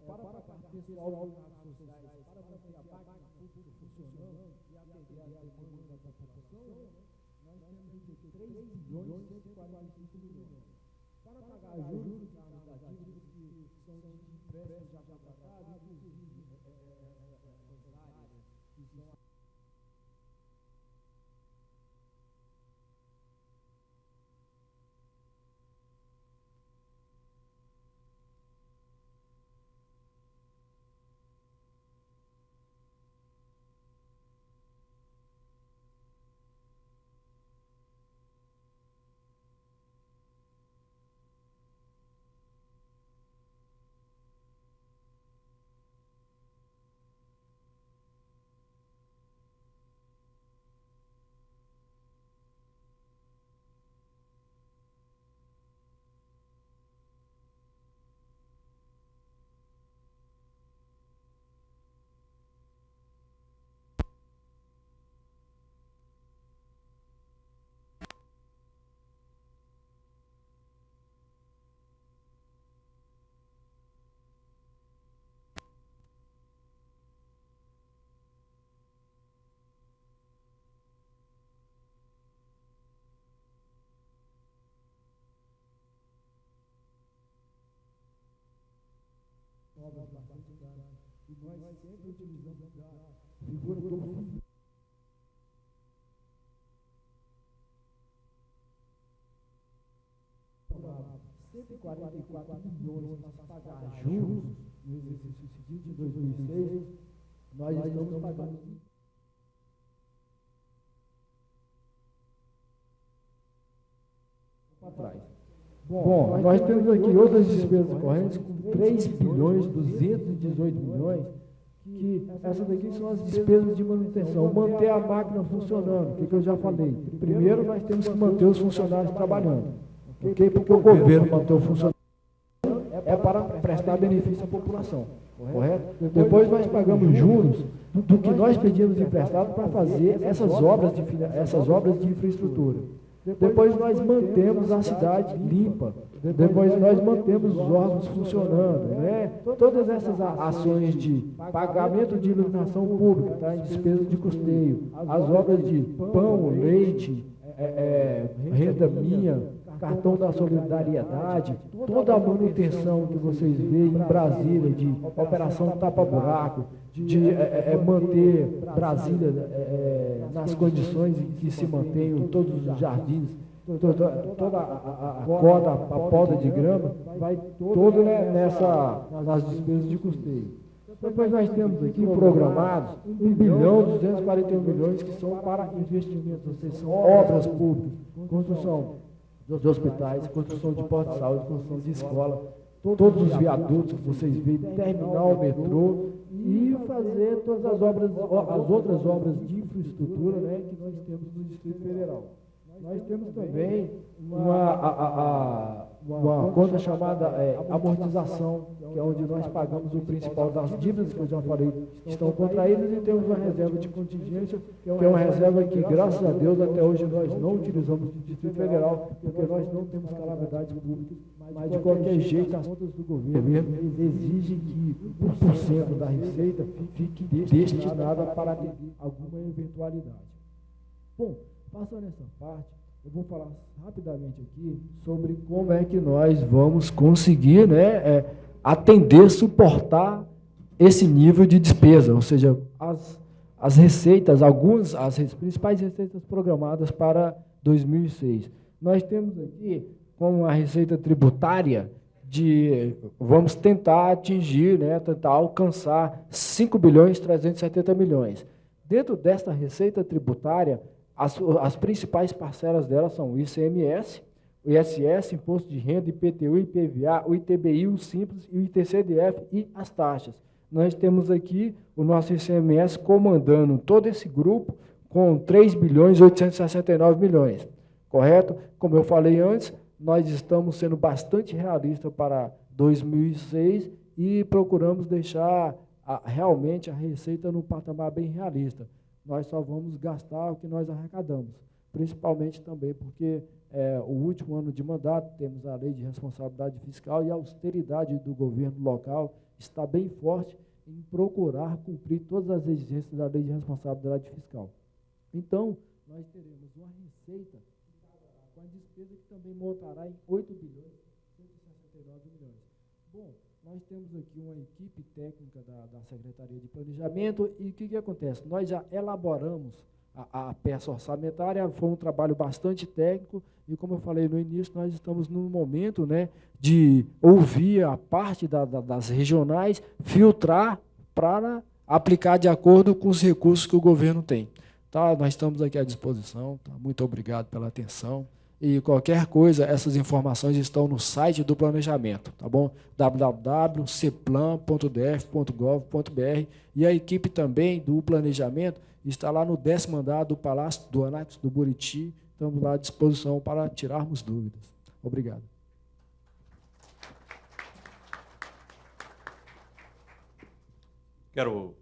Para pessoal das sociais, para manter a máquina funcionando e atender a demanda da população, nós temos de 3 bilhões e 145 milhões. Para pagar juros das dívidas que são de empréstimos já contratados, inclusive essas áreas que são obras bastante caras. E nós sempre utilizamos a figura do 144 milhões para pagar juros no exercício seguinte, em 2006, nós estamos pagando para trás. Bom, nós temos aqui outras despesas correntes com 3 bilhões 218 milhões, que essas daqui são as despesas de manutenção. Manter a máquina funcionando, o que eu já falei. Primeiro, nós temos que manter os funcionários trabalhando. Ok? Porque o governo manter o funcionário é para prestar benefício à população. Correto? Depois nós pagamos juros do que nós pedimos emprestado para fazer essas obras de infraestrutura. Depois nós mantemos a cidade limpa. Depois nós mantemos os órgãos funcionando, né? Todas essas ações de pagamento de iluminação pública, tá? Em despesas de custeio, as obras de pão, leite, renda minha, cartão da solidariedade, toda a manutenção que vocês veem em Brasília, de operação tapa-buraco, de manter Brasília nas condições em que se mantenham todos os jardins, toda a poda de grama, vai todo nas despesas de custeio. Depois nós temos aqui programados 1 bilhão 241 milhões que são para investimentos, ou seja, são obras públicas, construção de hospitais, construção de postos de saúde, construção de escola, todos os viadutos que vocês veem, terminal, metrô, e fazer todas as outras obras de infraestrutura, né, que nós temos no Distrito Federal. Nós temos também uma conta chamada amortização, que é onde nós pagamos o principal das dívidas, que eu já falei, que estão contraídas, e temos uma reserva de contingência, que é uma reserva que, graças a Deus, até hoje nós não utilizamos no Distrito Federal, porque nós não temos calamidades públicas, mas de qualquer jeito as contas do governo exigem que 1% da receita fique destinada para alguma eventualidade. Bom, passando essa parte, eu vou falar rapidamente aqui sobre como é que nós vamos conseguir, né, atender, suportar esse nível de despesa, ou seja, as receitas, as principais receitas programadas para 2006. Nós temos aqui, como a receita tributária, vamos tentar atingir, né, tentar alcançar 5 bilhões 370 milhões. Dentro desta receita tributária, as principais parcelas dela são o ICMS, o ISS, Imposto de Renda, IPTU, IPVA, o ITBI, o Simples, o ITCDF e as taxas. Nós temos aqui o nosso ICMS comandando todo esse grupo com 3 bilhões 869 milhões, correto? Como eu falei antes, nós estamos sendo bastante realistas para 2006 e procuramos deixar realmente a receita num patamar bem realista. Nós só vamos gastar o que nós arrecadamos, principalmente também porque o último ano de mandato, temos a lei de responsabilidade fiscal e a austeridade do governo local está bem forte em procurar cumprir todas as exigências da lei de responsabilidade fiscal. Então, nós teremos uma receita com a despesa que também montará em 8 bilhões 169 milhões. Bom, nós temos aqui uma equipe técnica da Secretaria de Planejamento e o que acontece? Nós já elaboramos a peça orçamentária, foi um trabalho bastante técnico e, como eu falei no início, nós estamos num momento, né, de ouvir a parte das regionais, filtrar para aplicar de acordo com os recursos que o governo tem. Tá? Nós estamos aqui à disposição, tá? Muito obrigado pela atenção. E qualquer coisa, essas informações estão no site do planejamento, tá bom? www.ceplan.df.gov.br. E a equipe também do planejamento está lá no 10º andar do Palácio do Anexo do Buriti. Estamos lá à disposição para tirarmos dúvidas. Obrigado. Quero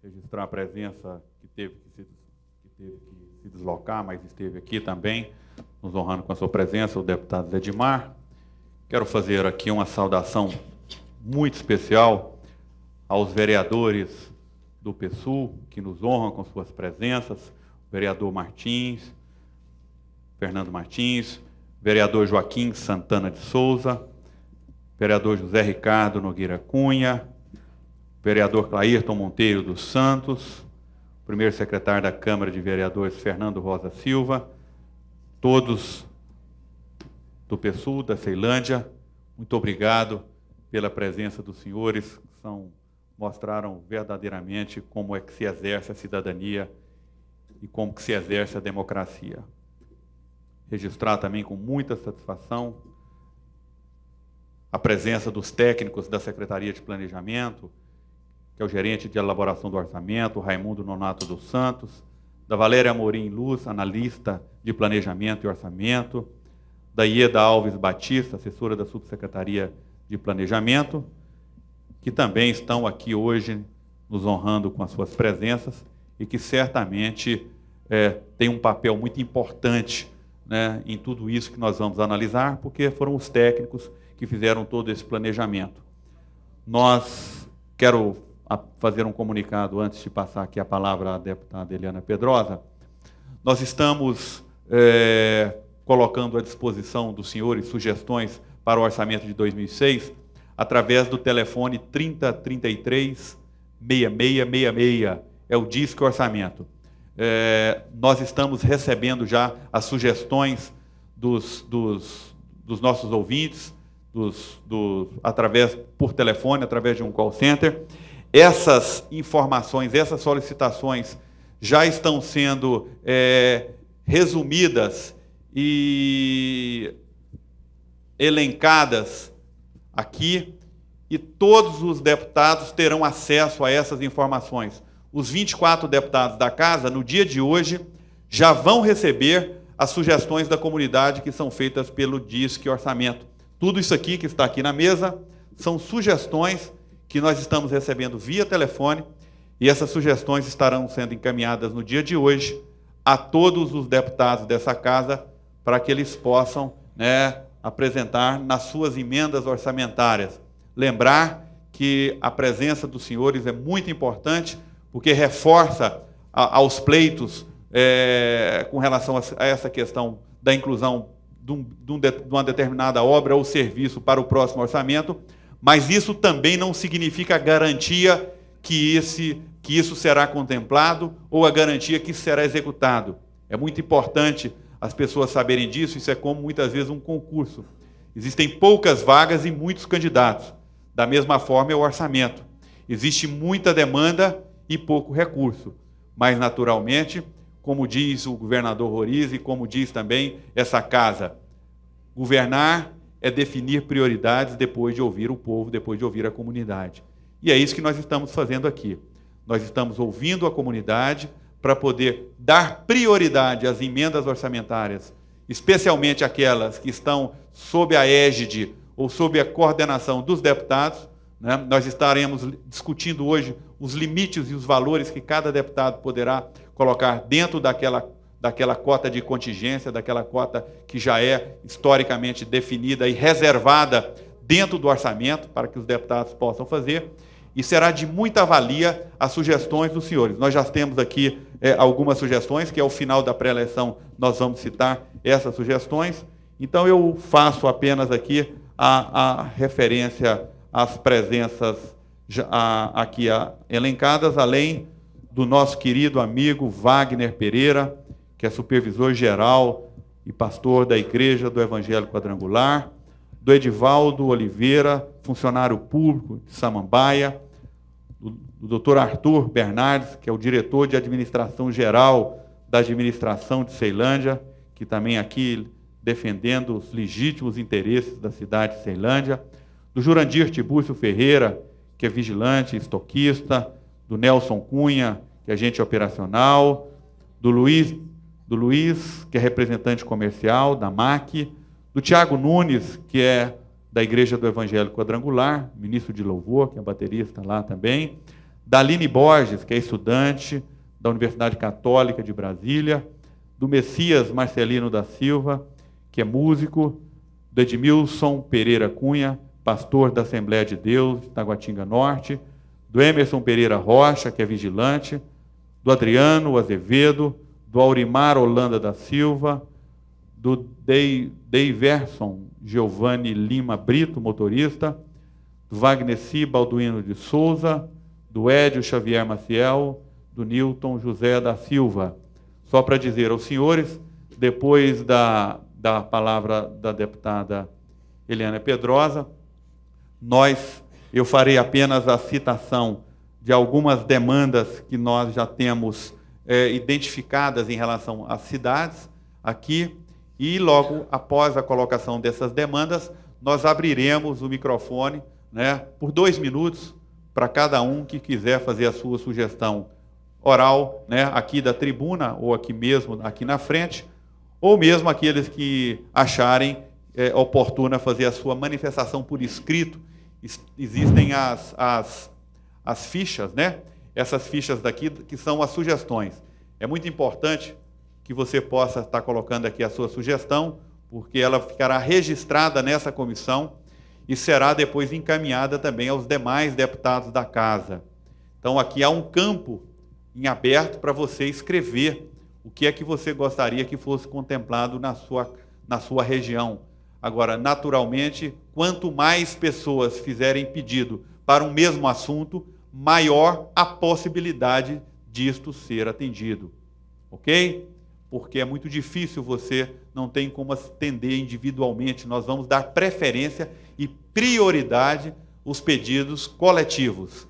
registrar a presença que teve que se deslocar, mas esteve aqui também, nos honrando com a sua presença, o deputado Zé Edmar. Quero fazer aqui uma saudação muito especial aos vereadores do PSUL, que nos honram com suas presenças, o vereador Martins, Fernando Martins, vereador Joaquim Santana de Souza, vereador José Ricardo Nogueira Cunha, vereador Clairton Monteiro dos Santos, primeiro secretário da Câmara de Vereadores Fernando Rosa Silva, todos do PSUL, da Ceilândia, muito obrigado pela presença dos senhores, que mostraram verdadeiramente como é que se exerce a cidadania e como que se exerce a democracia. Registrar também com muita satisfação a presença dos técnicos da Secretaria de Planejamento, que é o gerente de elaboração do orçamento, Raimundo Nonato dos Santos, da Valéria Amorim Luz, analista de planejamento e orçamento, da Ieda Alves Batista, assessora da Subsecretaria de Planejamento, que também estão aqui hoje nos honrando com as suas presenças e que certamente têm um papel muito importante, né, em tudo isso que nós vamos analisar, porque foram os técnicos que fizeram todo esse planejamento. Quero fazer um comunicado antes de passar aqui a palavra à deputada Eliana Pedrosa. Nós estamos colocando à disposição dos senhores sugestões para o orçamento de 2006 através do telefone 3033 6666, é o Disque Orçamento. Nós estamos recebendo já as sugestões dos nossos ouvintes, por telefone, através de um call center. Essas informações, essas solicitações já estão sendo resumidas e elencadas aqui, e todos os deputados terão acesso a essas informações. Os 24 deputados da Casa, no dia de hoje, já vão receber as sugestões da comunidade que são feitas pelo Disque Orçamento. Tudo isso aqui que está aqui na mesa são sugestões que nós estamos recebendo via telefone, e essas sugestões estarão sendo encaminhadas no dia de hoje a todos os deputados dessa Casa, para que eles possam, né, apresentar nas suas emendas orçamentárias. Lembrar que a presença dos senhores é muito importante, porque reforça aos pleitos com relação a essa questão da inclusão de uma determinada obra ou serviço para o próximo orçamento, mas isso também não significa garantia que isso será contemplado ou a garantia que isso será executado. É muito importante as pessoas saberem disso. Isso é como, muitas vezes, um concurso. Existem poucas vagas e muitos candidatos. Da mesma forma é o orçamento. Existe muita demanda e pouco recurso. Mas, naturalmente, como diz o governador Roriz e como diz também essa Casa, governar é definir prioridades depois de ouvir o povo, depois de ouvir a comunidade. E é isso que nós estamos fazendo aqui. Nós estamos ouvindo a comunidade para poder dar prioridade às emendas orçamentárias, especialmente aquelas que estão sob a égide ou sob a coordenação dos deputados, né? Nós estaremos discutindo hoje os limites e os valores que cada deputado poderá colocar dentro daquela cota de contingência, daquela cota que já é historicamente definida e reservada dentro do orçamento para que os deputados possam fazer. E será de muita valia as sugestões dos senhores. Nós já temos aqui algumas sugestões, que ao final da pré-eleição nós vamos citar essas sugestões. Então eu faço apenas aqui a referência às presenças aqui elencadas, além do nosso querido amigo Wagner Pereira, que é supervisor geral e pastor da Igreja do Evangelho Quadrangular, do Edivaldo Oliveira, funcionário público de Samambaia, do doutor Arthur Bernardes, que é o diretor de administração geral da administração de Ceilândia, que também aqui defendendo os legítimos interesses da cidade de Ceilândia, do Jurandir Tibúrcio Ferreira, que é vigilante, estoquista, do Nelson Cunha, que é agente operacional, do Luiz, que é representante comercial da MAC, do Tiago Nunes, que é da Igreja do Evangelho Quadrangular, ministro de louvor, que é baterista lá também, da Aline Borges, que é estudante da Universidade Católica de Brasília, do Messias Marcelino da Silva, que é músico, do Edmilson Pereira Cunha, pastor da Assembleia de Deus, de Taguatinga Norte, do Emerson Pereira Rocha, que é vigilante, do Adriano Azevedo, do Aurimar Holanda da Silva, do Deiverson Giovanni Lima Brito, motorista, do Wagneci Balduino de Souza, do Édio Xavier Maciel, do Nilton José da Silva. Só para dizer aos senhores, depois da palavra da deputada Eliana Pedrosa, eu farei apenas a citação de algumas demandas que nós já temos identificadas em relação às cidades aqui, e logo após a colocação dessas demandas, nós abriremos o microfone, né, por 2 minutos para cada um que quiser fazer a sua sugestão oral, né, aqui da tribuna, ou aqui mesmo, aqui na frente, ou mesmo aqueles que acharem oportuna fazer a sua manifestação por escrito. Existem as fichas, né? Essas fichas daqui que são as sugestões. É muito importante que você possa estar colocando aqui a sua sugestão, porque ela ficará registrada nessa comissão e será depois encaminhada também aos demais deputados da casa. Então, aqui há um campo em aberto para você escrever o que é que você gostaria que fosse contemplado na sua região. Agora, naturalmente, quanto mais pessoas fizerem pedido para um mesmo assunto, maior a possibilidade disto ser atendido. Ok? Porque é muito difícil, você não tem como atender individualmente. Nós vamos dar preferência e prioridade aos pedidos coletivos.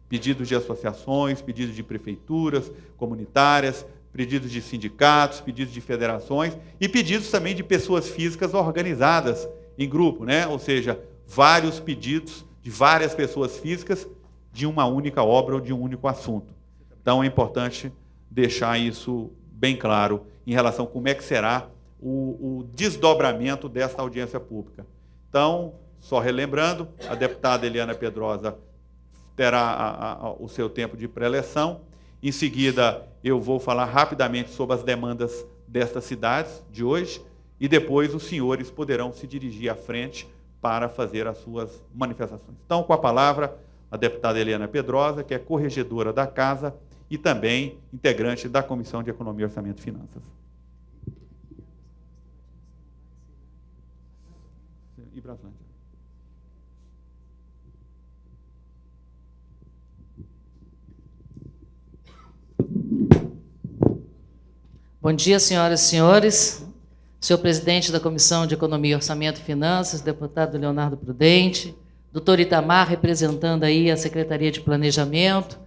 Pedidos de associações, pedidos de prefeituras comunitárias, pedidos de sindicatos, pedidos de federações e pedidos também de pessoas físicas organizadas em grupo, né? Ou seja, vários pedidos de várias pessoas físicas de uma única obra ou de um único assunto. Então, é importante deixar isso bem claro em relação a como é que será o desdobramento desta audiência pública. Então, só relembrando, a deputada Eliana Pedrosa terá o seu tempo de pré-eleção. Em seguida, eu vou falar rapidamente sobre as demandas destas cidades de hoje e depois os senhores poderão se dirigir à frente para fazer as suas manifestações. Então, com a palavra, a deputada Eliana Pedrosa, que é corregedora da Casa e também integrante da Comissão de Economia, Orçamento e Finanças. E Braslândia. Bom dia, senhoras e senhores. Senhor presidente da Comissão de Economia, Orçamento e Finanças, deputado Leonardo Prudente, doutor Itamar, representando aí a Secretaria de Planejamento,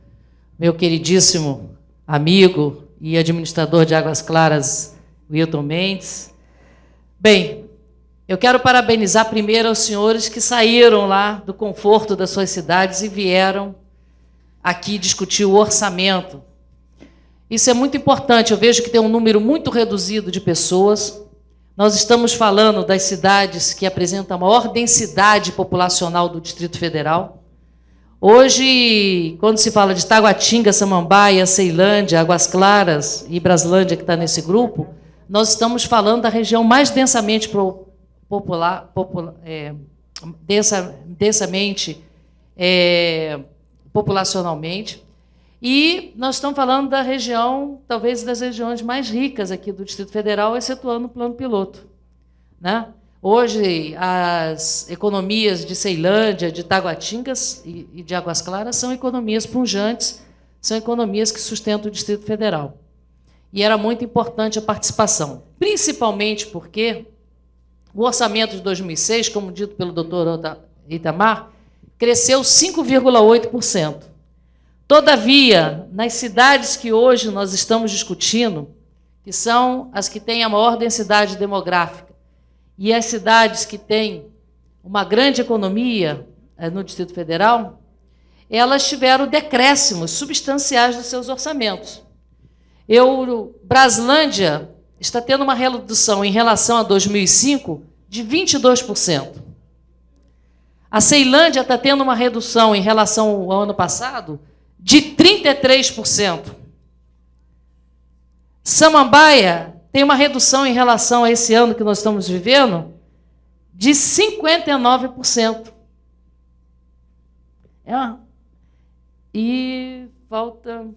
meu queridíssimo amigo e administrador de Águas Claras, Wilton Mendes. Bem, eu quero parabenizar primeiro aos senhores que saíram lá do conforto das suas cidades e vieram aqui discutir o orçamento. Isso é muito importante. Eu vejo que tem um número muito reduzido de pessoas. Nós estamos falando das cidades que apresentam a maior densidade populacional do Distrito Federal. Hoje, quando se fala de Taguatinga, Samambaia, Ceilândia, Águas Claras e Braslândia, que está nesse grupo, nós estamos falando da região mais densamente populacionalmente. E nós estamos falando da região, talvez das regiões mais ricas aqui do Distrito Federal, excetuando o plano piloto, né? Hoje, as economias de Ceilândia, de Taguatingas e de Águas Claras são economias pujantes, são economias que sustentam o Distrito Federal. E era muito importante a participação, principalmente porque o orçamento de 2006, como dito pelo doutor Itamar, cresceu 5,8%. Todavia, nas cidades que hoje nós estamos discutindo, que são as que têm a maior densidade demográfica, e as cidades que têm uma grande economia no Distrito Federal, elas tiveram decréscimos substanciais dos seus orçamentos. Braslândia está tendo uma redução em relação a 2005 de 22%. A Ceilândia está tendo uma redução em relação ao ano passado de 33%. Samambaia tem uma redução em relação a esse ano que nós estamos vivendo de 59%. E falta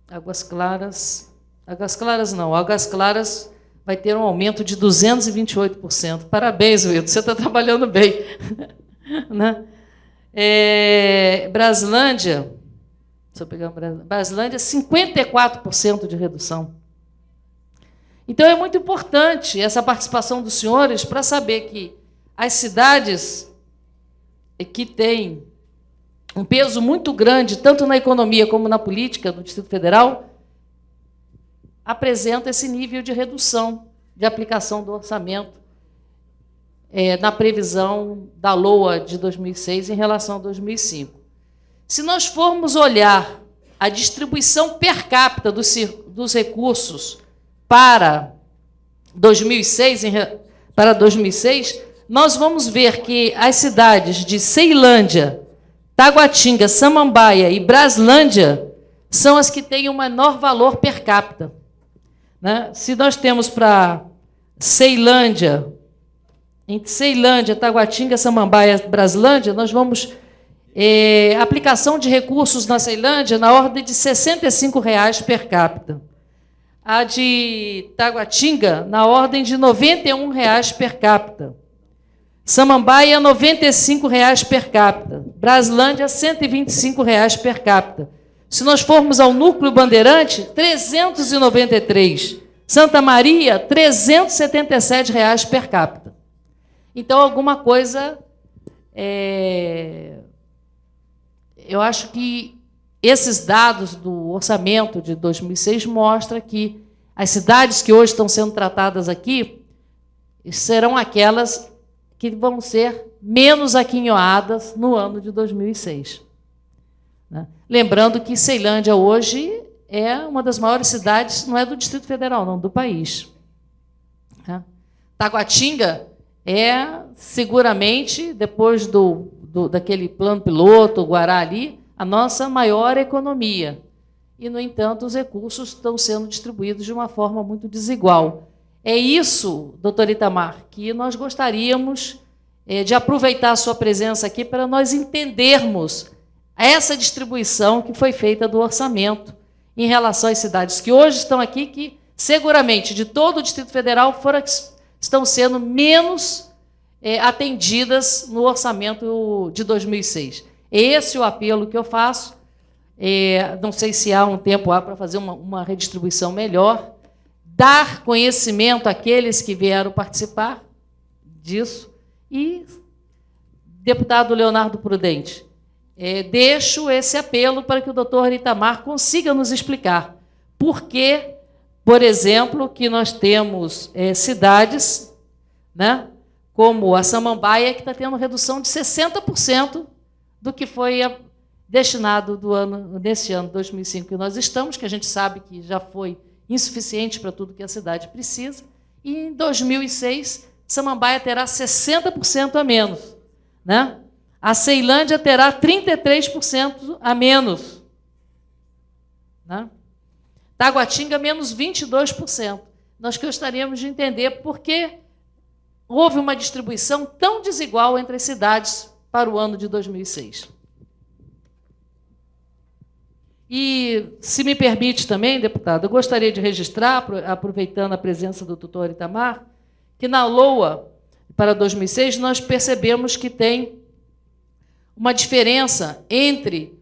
Águas Claras. Águas Claras não. Águas Claras vai ter um aumento de 228%. Parabéns, Wilton, você está trabalhando bem. Né? Braslândia, se eu pegar Braslândia, 54% de redução. Então, é muito importante essa participação dos senhores para saber que as cidades que têm um peso muito grande, tanto na economia como na política do Distrito Federal, apresentam esse nível de redução de aplicação do orçamento na previsão da LOA de 2006 em relação a 2005. Se nós formos olhar a distribuição per capita dos recursos para 2006, nós vamos ver que as cidades de Ceilândia, Taguatinga, Samambaia e Braslândia são as que têm o menor valor per capita. Né? Se nós temos para Ceilândia, entre Ceilândia, Taguatinga, Samambaia e Braslândia, nós vamos aplicação de recursos na Ceilândia na ordem de R$ 65,00 per capita. A de Taguatinga, na ordem de R$ 91,00 per capita. Samambaia, R$ 95,00 per capita. Braslândia, R$ 125,00 per capita. Se nós formos ao núcleo Bandeirante, R$ 393. Santa Maria, R$ 377,00 per capita. Então, alguma coisa... Eu acho que esses dados do orçamento de 2006 mostram que as cidades que hoje estão sendo tratadas aqui serão aquelas que vão ser menos aquinhoadas no ano de 2006. Né? Lembrando que Ceilândia hoje é uma das maiores cidades, não é do Distrito Federal, não, do país. Né? Taguatinga é, seguramente, depois daquele plano piloto, Guará ali, a nossa maior economia. E, no entanto, os recursos estão sendo distribuídos de uma forma muito desigual. É isso, doutor Itamar, que nós gostaríamos de aproveitar a sua presença aqui para nós entendermos essa distribuição que foi feita do orçamento em relação às cidades que hoje estão aqui, que seguramente de todo o Distrito Federal estão sendo menos atendidas no orçamento de 2006. Esse é o apelo que eu faço. Não sei se há um tempo para fazer uma redistribuição melhor, dar conhecimento àqueles que vieram participar disso. E, deputado Leonardo Prudente, deixo esse apelo para que o doutor Itamar consiga nos explicar por que, por exemplo, que nós temos cidades, né, como a Samambaia, que está tendo redução de 60% do que foi destinado nesse ano 2005 que nós estamos, que a gente sabe que já foi insuficiente para tudo que a cidade precisa, e em 2006, Samambaia terá 60% a menos. Né? A Ceilândia terá 33% a menos. Né? Taguatinga, menos 22%. Nós gostaríamos de entender por que houve uma distribuição tão desigual entre as cidades para o ano de 2006. E, se me permite também, deputado, eu gostaria de registrar, aproveitando a presença do doutor Itamar, que na LOA, para 2006, nós percebemos que tem uma diferença entre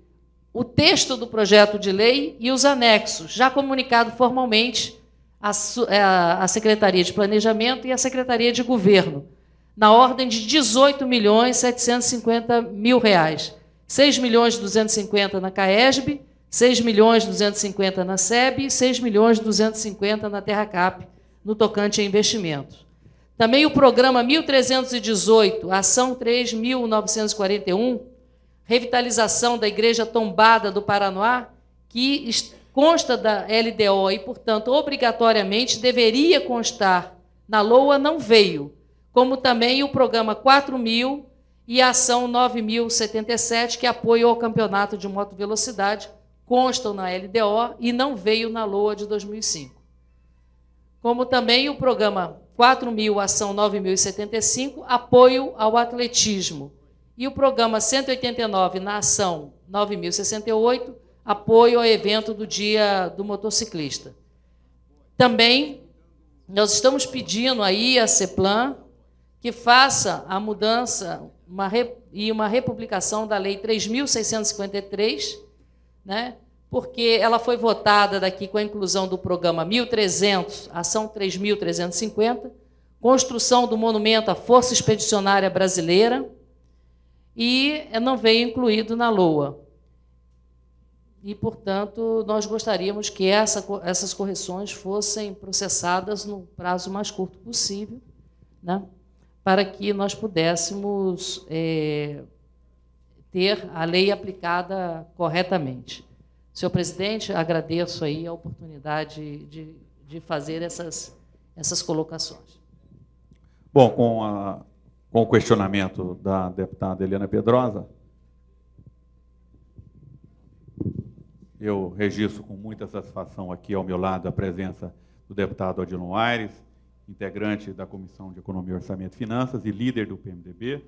o texto do projeto de lei e os anexos, já comunicado formalmente à Secretaria de Planejamento e à Secretaria de Governo, na ordem de R$ 18.750.000. 6.250.000 na CAESB, 6.250.000 na SEB e 6.250.000 na TerraCap, no tocante a investimentos. Também o programa 1318, ação 3.941, revitalização da Igreja Tombada do Paranoá, que consta da LDO e, portanto, obrigatoriamente deveria constar na LOA, não veio, como também o programa 4.000 e a ação 9.077, que apoia o campeonato de moto velocidade, constam na LDO e não veio na LOA de 2005. Como também o programa 4.000, ação 9.075, apoio ao atletismo. E o programa 189, na ação 9.068, apoio ao evento do Dia do Motociclista. Também nós estamos pedindo aí à CEPLAN que faça a mudança e uma republicação da Lei 3.653, né, porque ela foi votada daqui com a inclusão do programa 1.300, ação 3.350, construção do monumento à Força Expedicionária Brasileira, e não veio incluído na LOA. E, portanto, nós gostaríamos que essas correções fossem processadas no prazo mais curto possível, né, para que nós pudéssemos ter a lei aplicada corretamente. Senhor presidente, agradeço aí a oportunidade de fazer essas colocações. Bom, com o questionamento da deputada Eliana Pedrosa, eu registro com muita satisfação aqui ao meu lado a presença do deputado Odilon Aires, integrante da Comissão de Economia, Orçamento e Finanças e líder do PMDB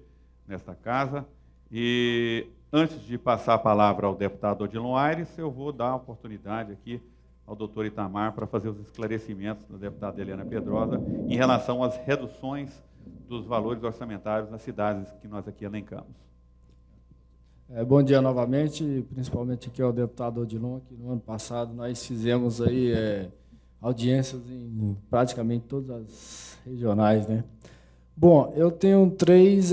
nesta casa. E antes de passar a palavra ao deputado Odilon Aires, eu vou dar a oportunidade aqui ao doutor Itamar para fazer os esclarecimentos da deputada Eliana Pedrosa em relação às reduções dos valores orçamentários nas cidades que nós aqui elencamos. Bom dia novamente, principalmente aqui ao deputado Odilon, que no ano passado nós fizemos aí audiências em praticamente todas as regionais, né? Bom, eu tenho 3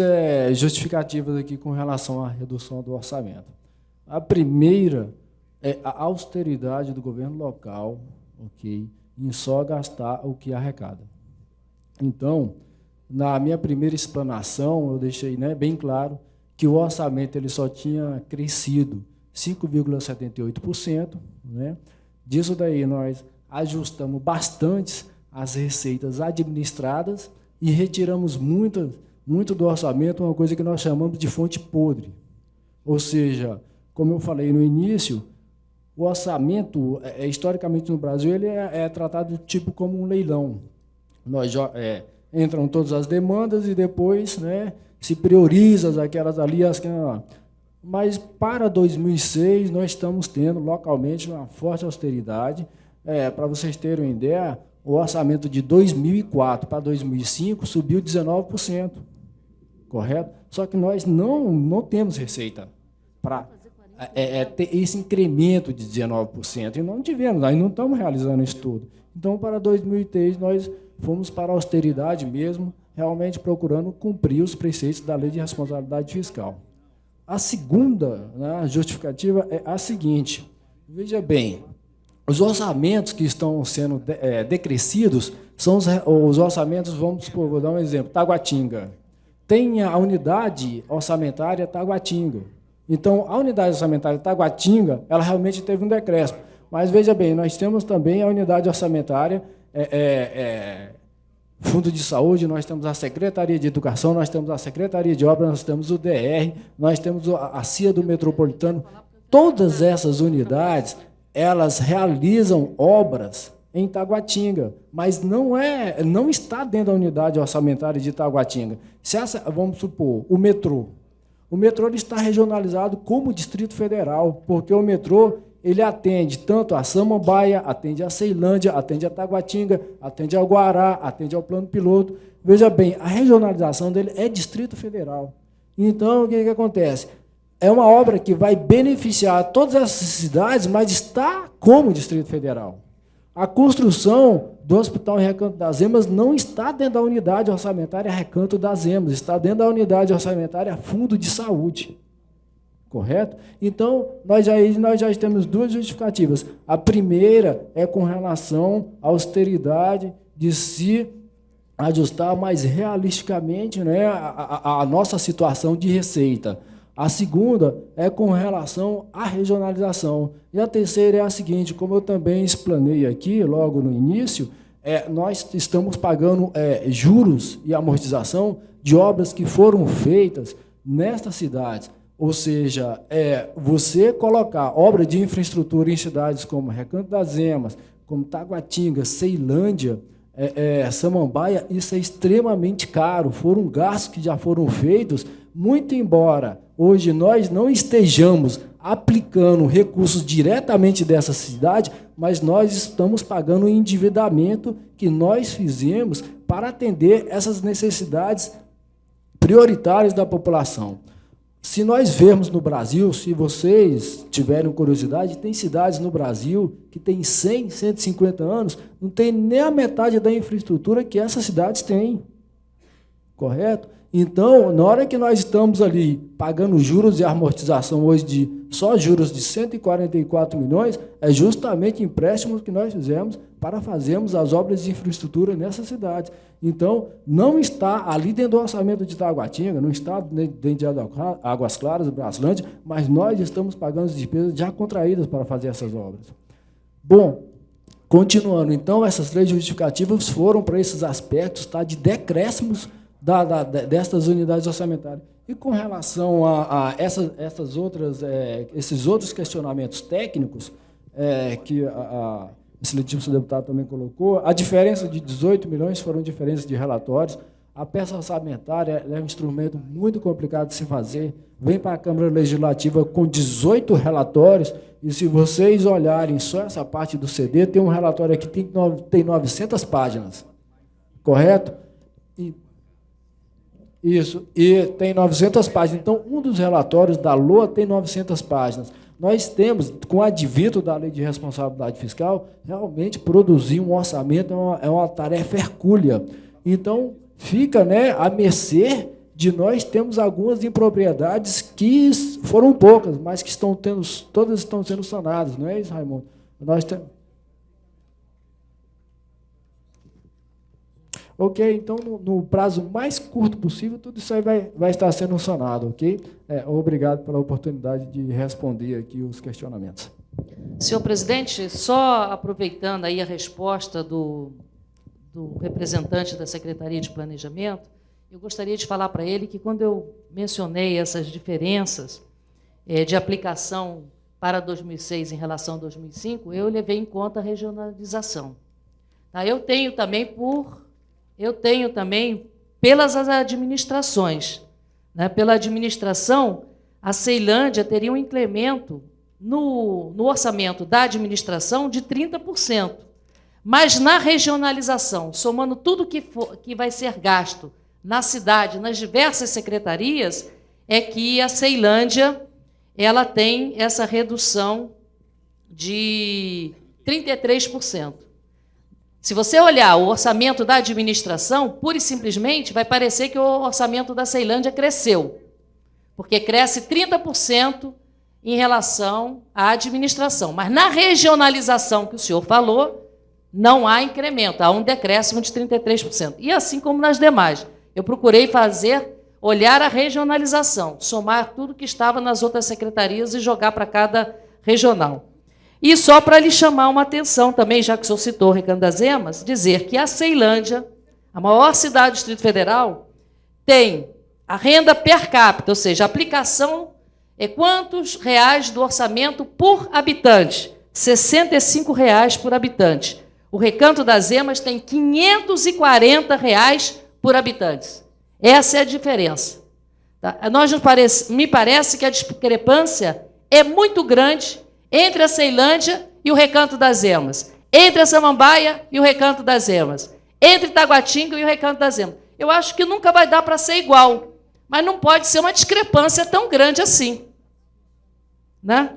justificativas aqui com relação à redução do orçamento. A primeira é a austeridade do governo local, ok, em só gastar o que arrecada. Então, na minha primeira explanação, eu deixei, né, bem claro que o orçamento ele só tinha crescido 5,78%, né? Disso daí nós ajustamos bastante as receitas administradas e retiramos muito do orçamento uma coisa que nós chamamos de fonte podre. Ou seja, como eu falei no início, o orçamento, historicamente no Brasil, ele é tratado tipo como um leilão. Entram todas as demandas e depois, né, se prioriza aquelas ali, mas para 2006 nós estamos tendo localmente uma forte austeridade. Para vocês terem uma ideia, o orçamento de 2004 para 2005 subiu 19%, correto? Só que nós não temos receita para ter esse incremento de 19%, e não tivemos, nós não estamos realizando isso tudo. Então, para 2003, nós fomos para a austeridade mesmo, realmente procurando cumprir os preceitos da Lei de Responsabilidade Fiscal. A segunda, né, justificativa é a seguinte: veja bem, os orçamentos que estão sendo decrescidos são os orçamentos, vou dar um exemplo, Taguatinga. Tem a unidade orçamentária Taguatinga. Então, a unidade orçamentária Taguatinga, ela realmente teve um decréscimo. Mas, veja bem, nós temos também a unidade orçamentária Fundo de Saúde, nós temos a Secretaria de Educação, nós temos a Secretaria de Obras, nós temos o DR, nós temos a CIA do Metropolitano. Todas essas unidades, elas realizam obras em Taguatinga, mas não está dentro da unidade orçamentária de Taguatinga. Vamos supor, o metrô. O metrô ele está regionalizado como Distrito Federal, porque o metrô ele atende tanto a Samambaia, atende a Ceilândia, atende a Taguatinga, atende ao Guará, atende ao Plano Piloto. Veja bem, a regionalização dele é Distrito Federal. Então, o que acontece? É uma obra que vai beneficiar todas essas cidades, mas está como Distrito Federal. A construção do Hospital Recanto das Emas não está dentro da unidade orçamentária Recanto das Emas, está dentro da unidade orçamentária Fundo de Saúde. Correto? Então, nós já temos 2 justificativas. A primeira é com relação à austeridade, de se ajustar mais realisticamente, né, a nossa situação de receita. A segunda é com relação à regionalização. E a terceira é a seguinte: como eu também explanei aqui, logo no início, nós estamos pagando juros e amortização de obras que foram feitas nestas cidades. Ou seja, você colocar obra de infraestrutura em cidades como Recanto das Emas, como Taguatinga, Ceilândia, Samambaia, isso é extremamente caro. Foram gastos que já foram feitos, muito embora hoje nós não estejamos aplicando recursos diretamente dessa cidade, mas nós estamos pagando o endividamento que nós fizemos para atender essas necessidades prioritárias da população. Se nós vermos no Brasil, se vocês tiverem curiosidade, tem cidades no Brasil que têm 100, 150 anos, não tem nem a metade da infraestrutura que essas cidades têm. Correto? Então, na hora que nós estamos ali pagando juros e amortização hoje só juros de 144 milhões, é justamente empréstimos que nós fizemos para fazermos as obras de infraestrutura nessa cidade. Então, não está ali dentro do orçamento de Taguatinga, não está dentro de Águas Claras, Braslândia, mas nós estamos pagando as despesas já contraídas para fazer essas obras. Bom, continuando, então, essas 3 justificativas foram para esses aspectos, tá, de decréscimos destas unidades orçamentárias. E com relação a essas outras, esses outros questionamentos técnicos, que a excelentíssimo deputado também colocou, a diferença de 18 milhões foram diferenças de relatórios. A peça orçamentária é um instrumento muito complicado de se fazer, vem para a Câmara Legislativa com 18 relatórios, e se vocês olharem só essa parte do CD, tem um relatório aqui que tem 900 páginas, correto? Isso, e tem 900 páginas. Então, um dos relatórios da LOA tem 900 páginas. Nós temos, com o advento da Lei de Responsabilidade Fiscal, realmente produzir um orçamento é uma tarefa hercúlea. Então, fica, né, à mercê de nós termos algumas impropriedades que foram poucas, mas que todas estão sendo sanadas, não é isso, Raimundo? Nós temos... Ok, então, no prazo mais curto possível, tudo isso aí vai estar sendo sanado, ok? Obrigado pela oportunidade de responder aqui os questionamentos. Senhor presidente, só aproveitando aí a resposta do representante da Secretaria de Planejamento, eu gostaria de falar para ele que, quando eu mencionei essas diferenças de aplicação para 2006 em relação a 2005, eu levei em conta a regionalização. Tá? Eu tenho também pelas administrações. Né? Pela administração, a Ceilândia teria um incremento no orçamento da administração de 30%. Mas na regionalização, somando tudo que vai ser gasto na cidade, nas diversas secretarias, é que a Ceilândia ela tem essa redução de 33%. Se você olhar o orçamento da administração, pura e simplesmente, vai parecer que o orçamento da Ceilândia cresceu, porque cresce 30% em relação à administração. Mas na regionalização que o senhor falou, não há incremento, há um decréscimo de 33%. E assim como nas demais. Eu procurei olhar a regionalização, somar tudo que estava nas outras secretarias e jogar para cada regional. E só para lhe chamar uma atenção também, já que o senhor citou o Recanto das Emas, dizer que a Ceilândia, a maior cidade do Distrito Federal, tem a renda per capita, ou seja, a aplicação é quantos reais do orçamento por habitante? R$ 65 por habitante. O Recanto das Emas tem R$ 540 por habitante. Essa é a diferença. Tá? Me parece que a discrepância é muito grande entre a Ceilândia e o Recanto das Emas, entre a Samambaia e o Recanto das Emas, entre Taguatinga e o Recanto das Emas. Eu acho que nunca vai dar para ser igual, mas não pode ser uma discrepância tão grande assim. Né?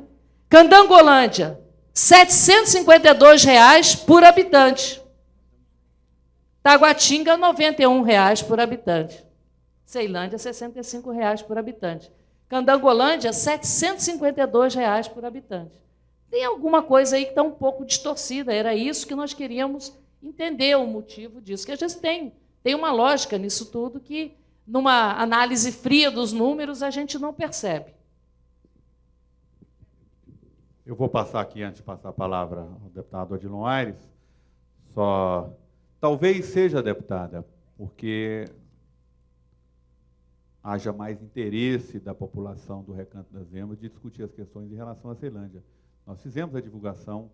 Candangolândia, R$ 752 por habitante. Taguatinga, R$ 91 por habitante. Ceilândia, R$ 65 por habitante. Candangolândia, R$ 752 por habitante. Tem alguma coisa aí que está um pouco distorcida. Era isso que nós queríamos entender, o motivo disso. Que a gente tem uma lógica nisso tudo que, numa análise fria dos números, a gente não percebe. Eu vou passar aqui, antes de passar a palavra ao deputado Odilon Aires, talvez seja, deputada, porque haja mais interesse da população do Recanto das Emas de discutir as questões em relação à Ceilândia. Nós fizemos a divulgação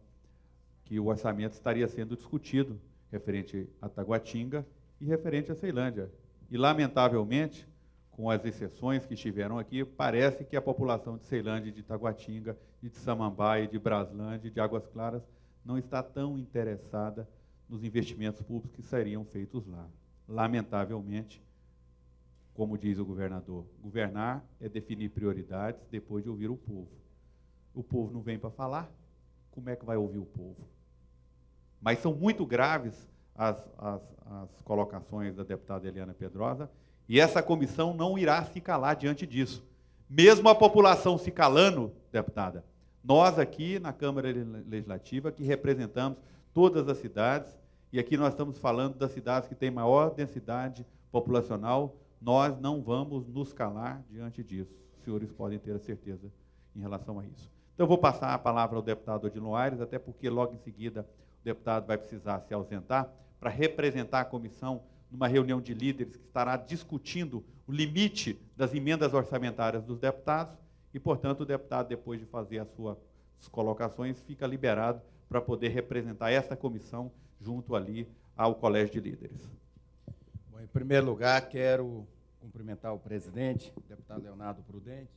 que o orçamento estaria sendo discutido referente a Taguatinga e referente a Ceilândia. E, lamentavelmente, com as exceções que estiveram aqui, parece que a população de Ceilândia, de Taguatinga, de Samambaia, de Braslândia, de Águas Claras, não está tão interessada nos investimentos públicos que seriam feitos lá. Lamentavelmente, como diz o governador, governar é definir prioridades depois de ouvir o povo. O povo não vem para falar, como é que vai ouvir o povo? Mas são muito graves as colocações da deputada Eliana Pedrosa E essa comissão não irá se calar diante disso. Mesmo a população se calando, deputada, nós aqui na Câmara Legislativa, que representamos todas as cidades, e aqui nós estamos falando das cidades que têm maior densidade populacional, nós não vamos nos calar diante disso. Os senhores podem ter a certeza em relação a isso. Então, eu vou passar a palavra ao deputado Odilon Aires, até porque logo em seguida o deputado vai precisar se ausentar para representar a comissão numa reunião de líderes que estará discutindo o limite das emendas orçamentárias dos deputados e, portanto, o deputado, depois de fazer as suas colocações, fica liberado para poder representar essa comissão junto ali ao Colégio de Líderes. Bom, em primeiro lugar, quero cumprimentar o presidente, o deputado Leonardo Prudente,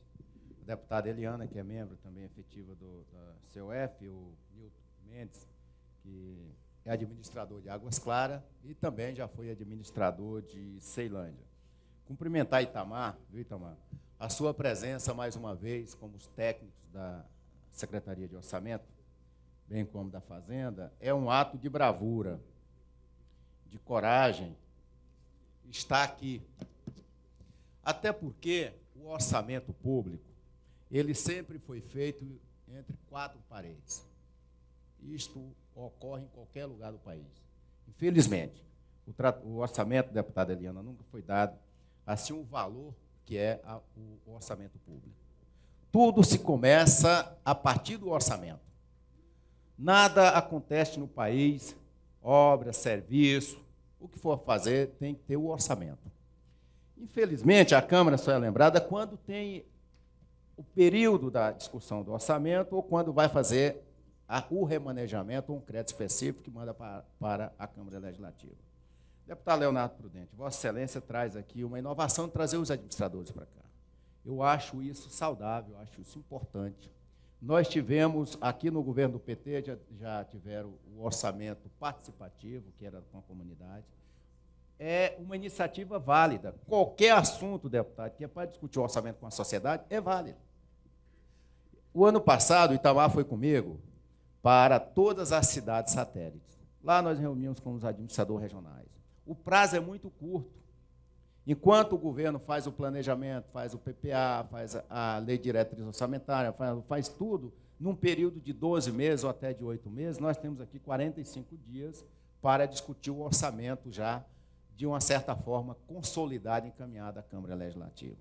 a deputada Eliana, que é membro também efetiva da COF, o Nilton Mendes, que é administrador de Águas Claras e também já foi administrador de Ceilândia. Cumprimentar Itamar, viu, Itamar? A sua presença, mais uma vez, como os técnicos da Secretaria de Orçamento, bem como da Fazenda, é um ato de bravura, de coragem, estar aqui. Até porque o orçamento público, ele sempre foi feito entre quatro paredes. Isto ocorre em qualquer lugar do país. Infelizmente, o orçamento, deputada Eliana, nunca foi dado assim o valor que é o orçamento público. Tudo se começa a partir do orçamento. Nada acontece no país, obra, serviço, o que for fazer tem que ter o orçamento. Infelizmente, a Câmara só é lembrada quando tem o período da discussão do orçamento ou quando vai fazer o remanejamento ou um crédito específico que manda para a Câmara Legislativa. Deputado Leonardo Prudente, Vossa Excelência traz aqui uma inovação de trazer os administradores para cá. Eu acho isso saudável, acho isso importante. Nós tivemos, aqui no governo do PT, já tiveram o orçamento participativo, que era com a comunidade. É uma iniciativa válida. Qualquer assunto, deputado, que é para discutir o orçamento com a sociedade, é válido. O ano passado, o Itamar foi comigo para todas as cidades satélites. Lá nós reunimos com os administradores regionais. O prazo é muito curto. Enquanto o governo faz o planejamento, faz o PPA, faz a lei de diretriz orçamentária, faz tudo, num período de 12 meses ou até de 8 meses, nós temos aqui 45 dias para discutir o orçamento já, de uma certa forma, consolidado e encaminhado à Câmara Legislativa.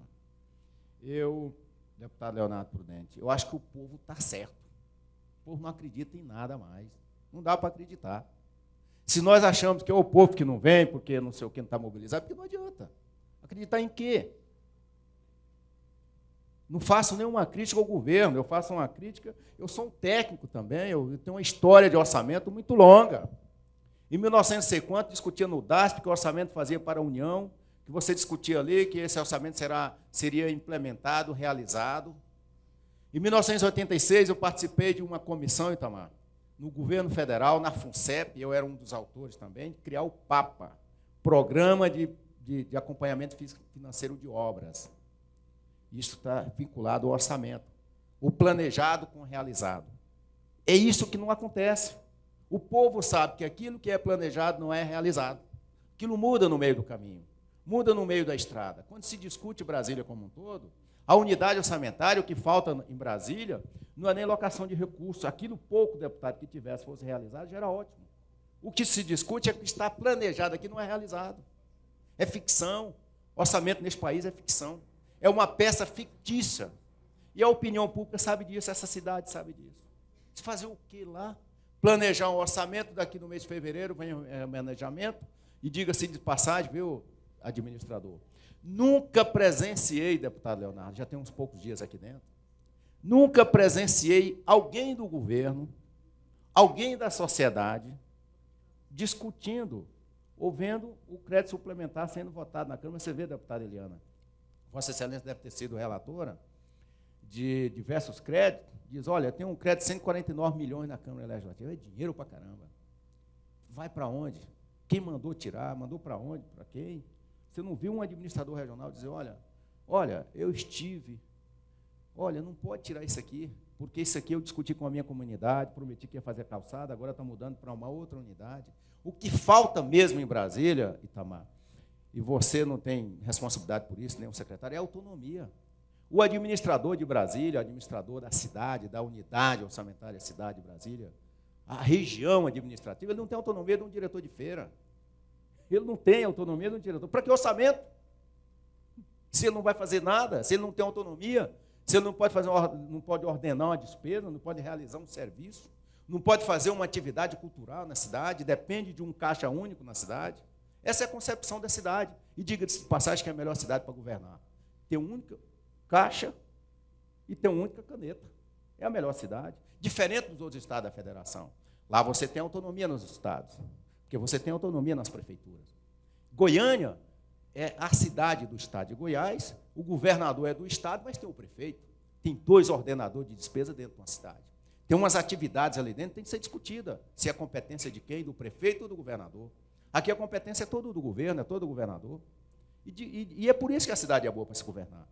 Eu, deputado Leonardo Prudente, eu acho que o povo está certo. O povo não acredita em nada mais. Não dá para acreditar. Se nós achamos que é o povo que não vem, porque não sei o que não está mobilizado, porque não adianta. Acreditar em quê? Não faço nenhuma crítica ao governo, eu faço uma crítica, eu sou um técnico também, eu tenho uma história de orçamento muito longa. Em 1900 sei quanto, discutia no DASP que o orçamento fazia para a União, que você discutia ali que esse orçamento seria implementado, realizado. Em 1986, eu participei de uma comissão, Itamar, no governo federal, na FUNCEP, eu era um dos autores também, de criar o PAPA, Programa de Acompanhamento Financeiro de Obras. Isso está vinculado ao orçamento. O planejado com o realizado. É isso que não acontece. O povo sabe que aquilo que é planejado não é realizado. Aquilo muda no meio do caminho, muda no meio da estrada. Quando se discute Brasília como um todo, a unidade orçamentária, o que falta em Brasília, não é nem locação de recursos. Aquilo pouco, deputado, que tivesse fosse realizado, já era ótimo. O que se discute é que está planejado aqui não é realizado. É ficção. Orçamento nesse país é ficção. É uma peça fictícia. E a opinião pública sabe disso, essa cidade sabe disso. Se fazer o quê lá? Planejar um orçamento, daqui no mês de fevereiro vem o manejamento, e diga-se de passagem, viu, administrador, nunca presenciei, deputado Leonardo, já tem uns poucos dias aqui dentro, nunca presenciei alguém do governo, alguém da sociedade, discutindo ou vendo o crédito suplementar sendo votado na Câmara. Você vê, deputada Eliana, Vossa Excelência deve ter sido relatora de diversos créditos, diz, olha, tem um crédito de 149 milhões na Câmara Legislativa, é dinheiro para caramba. Vai para onde? Quem mandou tirar? Mandou para onde? Para quem? Você não viu um administrador regional dizer, olha, eu estive, olha, não pode tirar isso aqui, porque isso aqui eu discuti com a minha comunidade, prometi que ia fazer calçada, agora está mudando para uma outra unidade. O que falta mesmo em Brasília, Itamar, e você não tem responsabilidade por isso, nem o secretário, é autonomia. O administrador de Brasília, o administrador da cidade, da unidade orçamentária da cidade de Brasília, a região administrativa, ele não tem autonomia de um diretor de feira. Ele não tem autonomia de um diretor. Para que orçamento? Se ele não vai fazer nada, se ele não tem autonomia, se ele não pode ordenar uma despesa, não pode realizar um serviço, não pode fazer uma atividade cultural na cidade, depende de um caixa único na cidade. Essa é a concepção da cidade. E diga-se de passagem que é a melhor cidade para governar. Ter uma única caixa e ter uma única caneta. É a melhor cidade. Diferente dos outros estados da federação. Lá você tem autonomia nos estados, porque você tem autonomia nas prefeituras. Goiânia é a cidade do estado de Goiás, o governador é do estado, mas tem o prefeito. Tem 2 ordenadores de despesa dentro de uma cidade. Tem umas atividades ali dentro que tem que ser discutida, se é competência de quem, do prefeito ou do governador. Aqui a competência é toda do governo, é todo do governador. E é por isso que a cidade é boa para se governar.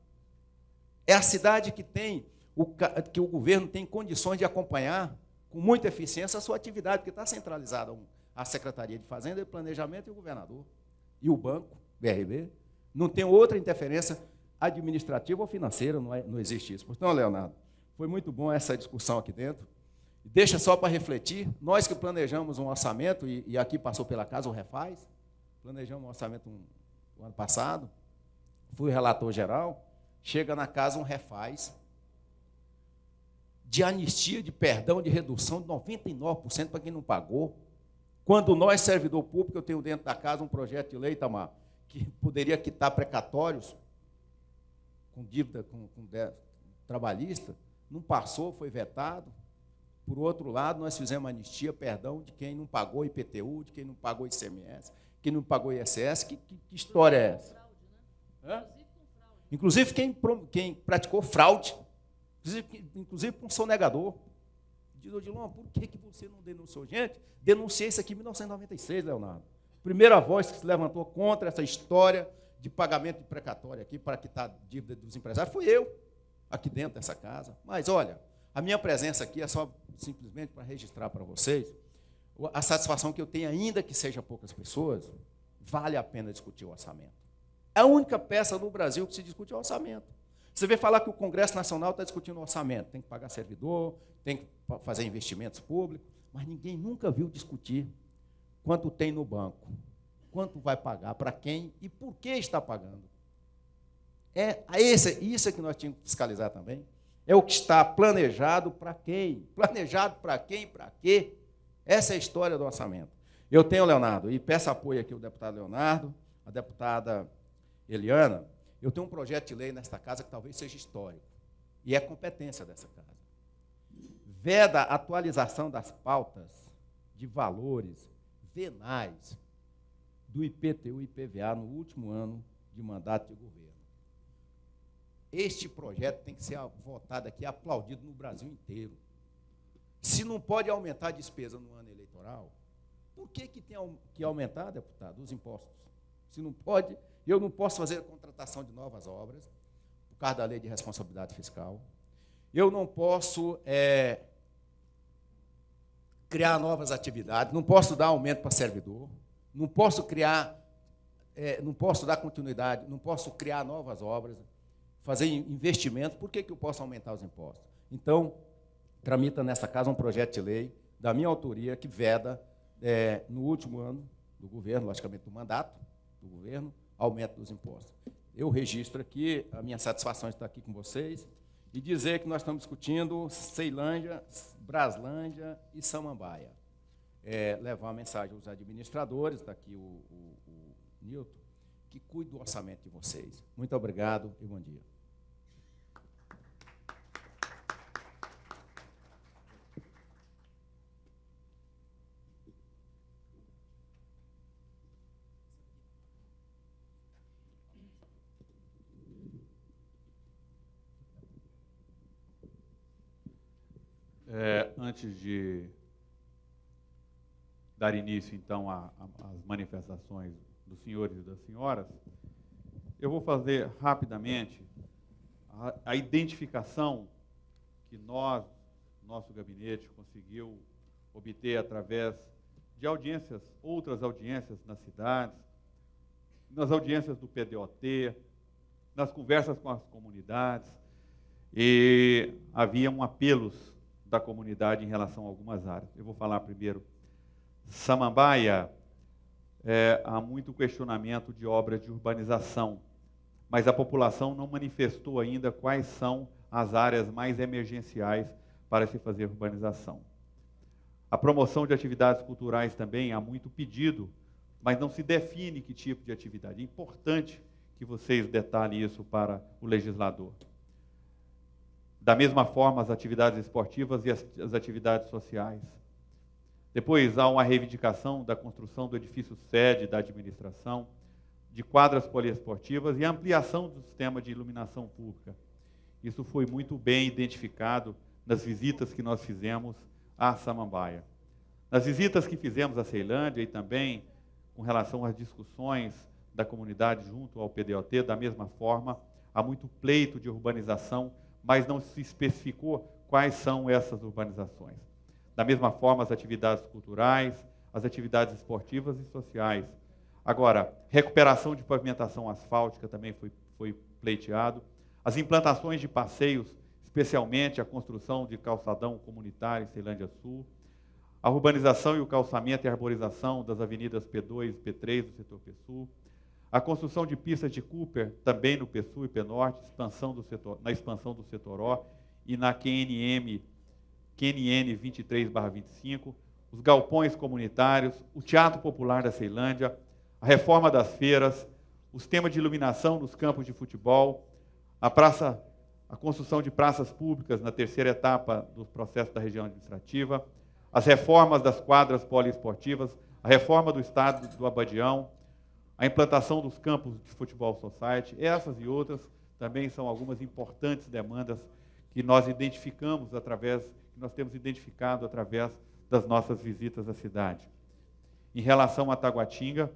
É a cidade que o governo tem condições de acompanhar com muita eficiência a sua atividade, porque está centralizada a Secretaria de Fazenda e Planejamento e o governador. E o banco, BRB, não tem outra interferência administrativa ou financeira, não existe isso. Portanto, Leonardo, foi muito bom essa discussão aqui dentro. Deixa só para refletir, nós que planejamos um orçamento, e aqui passou pela casa o Refaz, planejamos um orçamento no ano passado, fui relator geral, chega na casa um Refaz de anistia, de perdão, de redução de 99% para quem não pagou. Quando nós, servidor público, eu tenho dentro da casa um projeto de lei, Itamar, que poderia quitar precatórios com dívida trabalhista, não passou, foi vetado. Por outro lado, nós fizemos anistia, perdão, de quem não pagou IPTU, de quem não pagou ICMS, quem não pagou ISS. Que história é essa? Hã? Inclusive quem praticou fraude, inclusive com sonegador. Diz, Odilon, por que você não denunciou? Gente, denunciei isso aqui em 1996, Leonardo. Primeira voz que se levantou contra essa história de pagamento de precatório aqui para quitar a dívida dos empresários fui eu, aqui dentro dessa casa. Mas, olha, a minha presença aqui é só simplesmente para registrar para vocês a satisfação que eu tenho, ainda que seja poucas pessoas, vale a pena discutir o orçamento. É a única peça no Brasil que se discute o orçamento. Você vê falar que o Congresso Nacional está discutindo o orçamento, tem que pagar servidor, tem que fazer investimentos públicos, mas ninguém nunca viu discutir quanto tem no banco, quanto vai pagar, para quem e por que está pagando. Isso é que nós tínhamos que fiscalizar também. É o que está planejado para quem? Planejado para quem e para quê? Essa é a história do orçamento. Eu tenho, Leonardo, e peço apoio aqui ao deputado Leonardo, a deputada Eliana, eu tenho um projeto de lei nesta casa que talvez seja histórico, e é competência dessa casa. Veda a atualização das pautas de valores venais do IPTU e IPVA no último ano de mandato de governo. Este projeto tem que ser votado aqui, aplaudido no Brasil inteiro. Se não pode aumentar a despesa no ano eleitoral, por que tem que aumentar, deputado, os impostos? Se não pode, eu não posso fazer a contratação de novas obras, por causa da lei de responsabilidade fiscal. Eu não posso criar novas atividades, não posso dar aumento para servidor, não posso não posso dar continuidade, não posso criar novas obras, fazer investimentos. Por que eu posso aumentar os impostos? Então, tramita nessa casa um projeto de lei da minha autoria que veda, no último ano do governo, logicamente do mandato do governo, aumento dos impostos. Eu registro aqui a minha satisfação de estar aqui com vocês e dizer que nós estamos discutindo Ceilândia, Braslândia e Samambaia. Levar uma mensagem aos administradores, está aqui o Nilton, que cuide do orçamento de vocês. Muito obrigado e bom dia. Antes de dar início, então, às manifestações dos senhores e das senhoras, eu vou fazer rapidamente a identificação que nosso gabinete, conseguiu obter através de audiências, outras audiências nas cidades, nas audiências do PDOT, nas conversas com as comunidades, e haviam apelos da comunidade em relação a algumas áreas. Eu vou falar primeiro. Samambaia, há muito questionamento de obras de urbanização, mas a população não manifestou ainda quais são as áreas mais emergenciais para se fazer urbanização. A promoção de atividades culturais também há muito pedido, mas não se define que tipo de atividade. É importante que vocês detalhem isso para o legislador. Da mesma forma, as atividades esportivas e as atividades sociais. Depois, há uma reivindicação da construção do edifício sede da administração, de quadras poliesportivas e ampliação do sistema de iluminação pública. Isso foi muito bem identificado nas visitas que nós fizemos à Samambaia. Nas visitas que fizemos à Ceilândia e também com relação às discussões da comunidade junto ao PDOT, da mesma forma, há muito pleito de urbanização, mas não se especificou quais são essas urbanizações. Da mesma forma, as atividades culturais, as atividades esportivas e sociais. Agora, recuperação de pavimentação asfáltica também foi pleiteado. As implantações de passeios, especialmente a construção de calçadão comunitário em Ceilândia Sul. A urbanização e o calçamento e arborização das avenidas P2 e P3 do setor P-Sul. A construção de pistas de Cooper, também no P-Sul e P-Norte, na expansão do setor O e na QNN 23/25, os galpões comunitários, o Teatro Popular da Ceilândia, a reforma das feiras, o sistema de iluminação nos campos de futebol, a construção de praças públicas na terceira etapa do processo da região administrativa, as reformas das quadras poliesportivas, a reforma do estádio do Abadião, a implantação dos campos de futebol society, essas e outras também são algumas importantes demandas que nós temos identificado através das nossas visitas à cidade. Em relação a Taguatinga,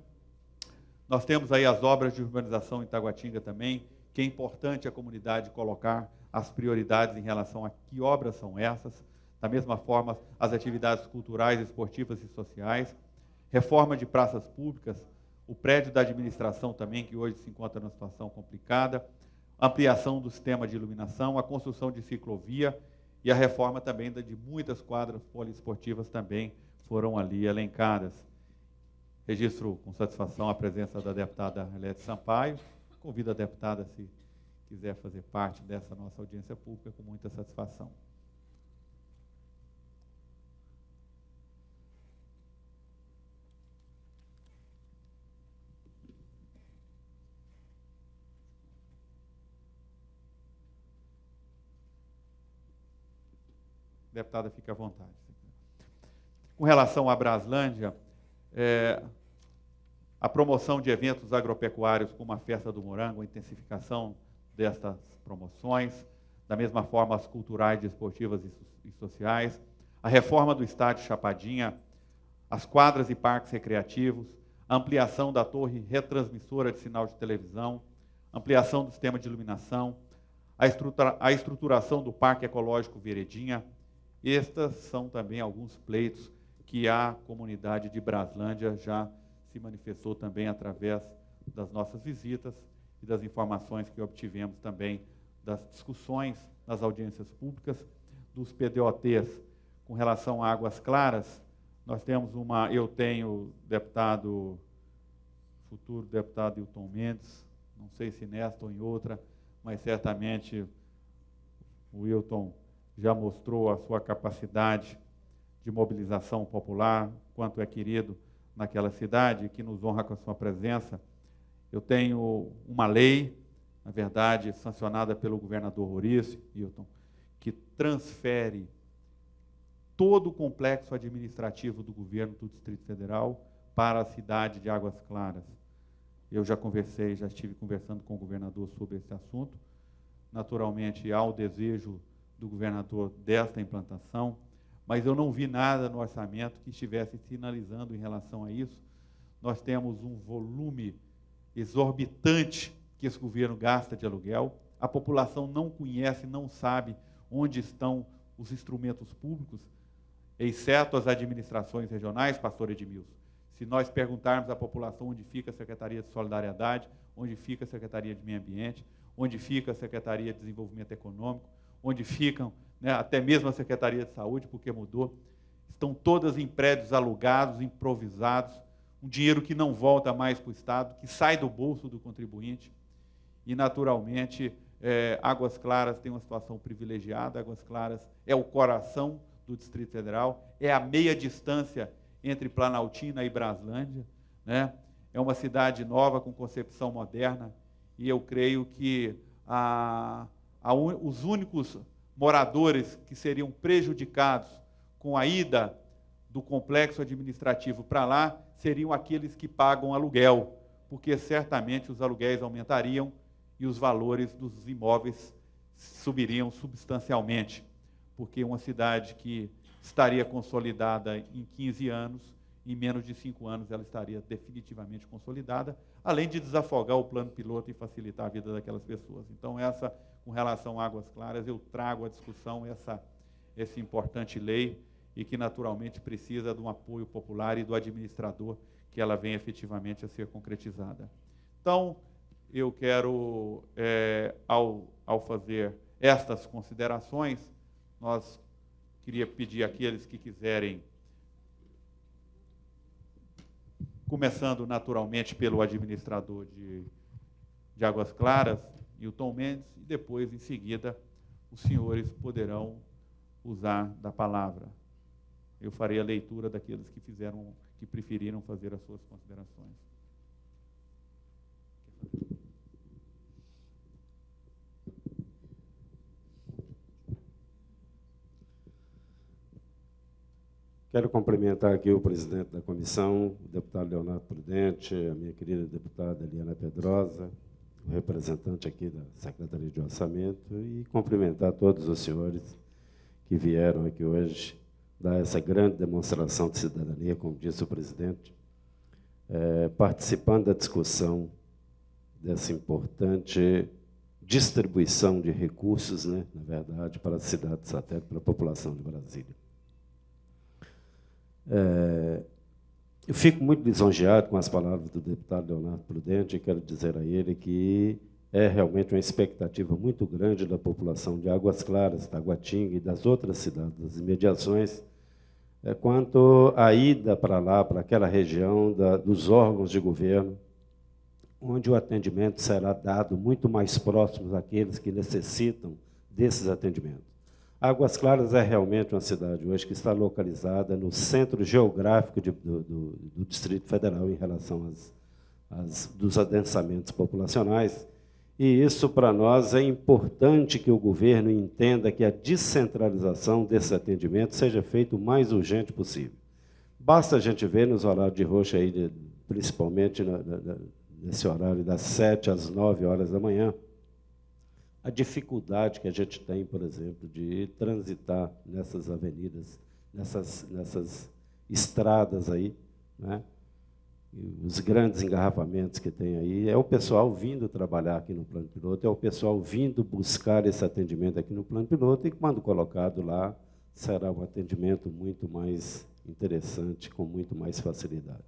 nós temos aí as obras de urbanização em Taguatinga também, que é importante a comunidade colocar as prioridades em relação a que obras são essas, da mesma forma as atividades culturais, esportivas e sociais, reforma de praças públicas, o prédio da administração também, que hoje se encontra numa situação complicada, ampliação do sistema de iluminação, a construção de ciclovia e a reforma também de muitas quadras poliesportivas também foram ali elencadas. Registro com satisfação a presença da deputada Arlete Sampaio. Convido a deputada, se quiser fazer parte dessa nossa audiência pública, com muita satisfação. Deputada, fique à vontade. Com relação à Braslândia, a promoção de eventos agropecuários como a Festa do Morango, a intensificação destas promoções, da mesma forma as culturais, esportivas e sociais, a reforma do estádio Chapadinha, as quadras e parques recreativos, a ampliação da torre retransmissora de sinal de televisão, ampliação do sistema de iluminação, a estruturação do Parque Ecológico Veredinha. Estas são também alguns pleitos que a comunidade de Braslândia já se manifestou também através das nossas visitas e das informações que obtivemos também das discussões nas audiências públicas, dos PDOTs. Com relação a Águas Claras, eu tenho futuro deputado Hilton Mendes, não sei se nesta ou em outra, mas certamente o Hilton já mostrou a sua capacidade de mobilização popular, quanto é querido naquela cidade, que nos honra com a sua presença. Eu tenho uma lei, na verdade, sancionada pelo governador Horício, Hilton, que transfere todo o complexo administrativo do governo do Distrito Federal para a cidade de Águas Claras. Eu já estive conversando com o governador sobre esse assunto. Naturalmente, há o desejo do governador desta implantação, mas eu não vi nada no orçamento que estivesse sinalizando em relação a isso. Nós temos um volume exorbitante que esse governo gasta de aluguel, a população não conhece, não sabe onde estão os instrumentos públicos, exceto as administrações regionais, pastor Edmilson. Se nós perguntarmos à população onde fica a Secretaria de Solidariedade, onde fica a Secretaria de Meio Ambiente, onde fica a Secretaria de Desenvolvimento Econômico, onde ficam, né, até mesmo a Secretaria de Saúde, porque mudou, estão todas em prédios alugados, improvisados, um dinheiro que não volta mais para o Estado, que sai do bolso do contribuinte. E, naturalmente, Águas Claras tem uma situação privilegiada. Águas Claras é o coração do Distrito Federal, é a meia distância entre Planaltina e Braslândia, né? É uma cidade nova, com concepção moderna, e eu creio que os únicos moradores que seriam prejudicados com a ida do complexo administrativo para lá seriam aqueles que pagam aluguel, porque certamente os aluguéis aumentariam e os valores dos imóveis subiriam substancialmente, porque uma cidade que estaria consolidada em 15 anos, em menos de 5 anos ela estaria definitivamente consolidada, além de desafogar o plano piloto e facilitar a vida daquelas pessoas. Então, com relação a Águas Claras, eu trago à discussão essa importante lei e que, naturalmente, precisa de um apoio popular e do administrador que ela venha efetivamente a ser concretizada. Então, eu quero, ao fazer estas considerações, queria pedir àqueles que quiserem, começando naturalmente pelo administrador de Águas Claras, Nilton Mendes, e depois, em seguida, os senhores poderão usar da palavra. Eu farei a leitura daqueles que preferiram fazer as suas considerações. Quero cumprimentar aqui o presidente da comissão, o deputado Leonardo Prudente, a minha querida deputada Eliana Pedrosa, o representante aqui da Secretaria de Orçamento, e cumprimentar todos os senhores que vieram aqui hoje dar essa grande demonstração de cidadania, como disse o presidente, participando da discussão dessa importante distribuição de recursos, né, na verdade, para a cidade de satélite, para a população de Brasília. Eu fico muito lisonjeado com as palavras do deputado Leonardo Prudente, e quero dizer a ele que é realmente uma expectativa muito grande da população de Águas Claras, Taguatinga e das outras cidades, das imediações, quanto à ida para lá, para aquela região dos órgãos de governo, onde o atendimento será dado muito mais próximo àqueles que necessitam desses atendimentos. Águas Claras é realmente uma cidade hoje que está localizada no centro geográfico do Distrito Federal em relação dos adensamentos populacionais, e isso, para nós, é importante que o governo entenda que a descentralização desse atendimento seja feita o mais urgente possível. Basta a gente ver nos horários de roxa, aí, principalmente nesse horário das 7 às 9 horas da manhã, a dificuldade que a gente tem, por exemplo, de transitar nessas avenidas, nessas estradas aí, né? E os grandes engarrafamentos que tem aí, é o pessoal vindo trabalhar aqui no plano piloto, é o pessoal vindo buscar esse atendimento aqui no plano piloto, e quando colocado lá, será um atendimento muito mais interessante, com muito mais facilidade.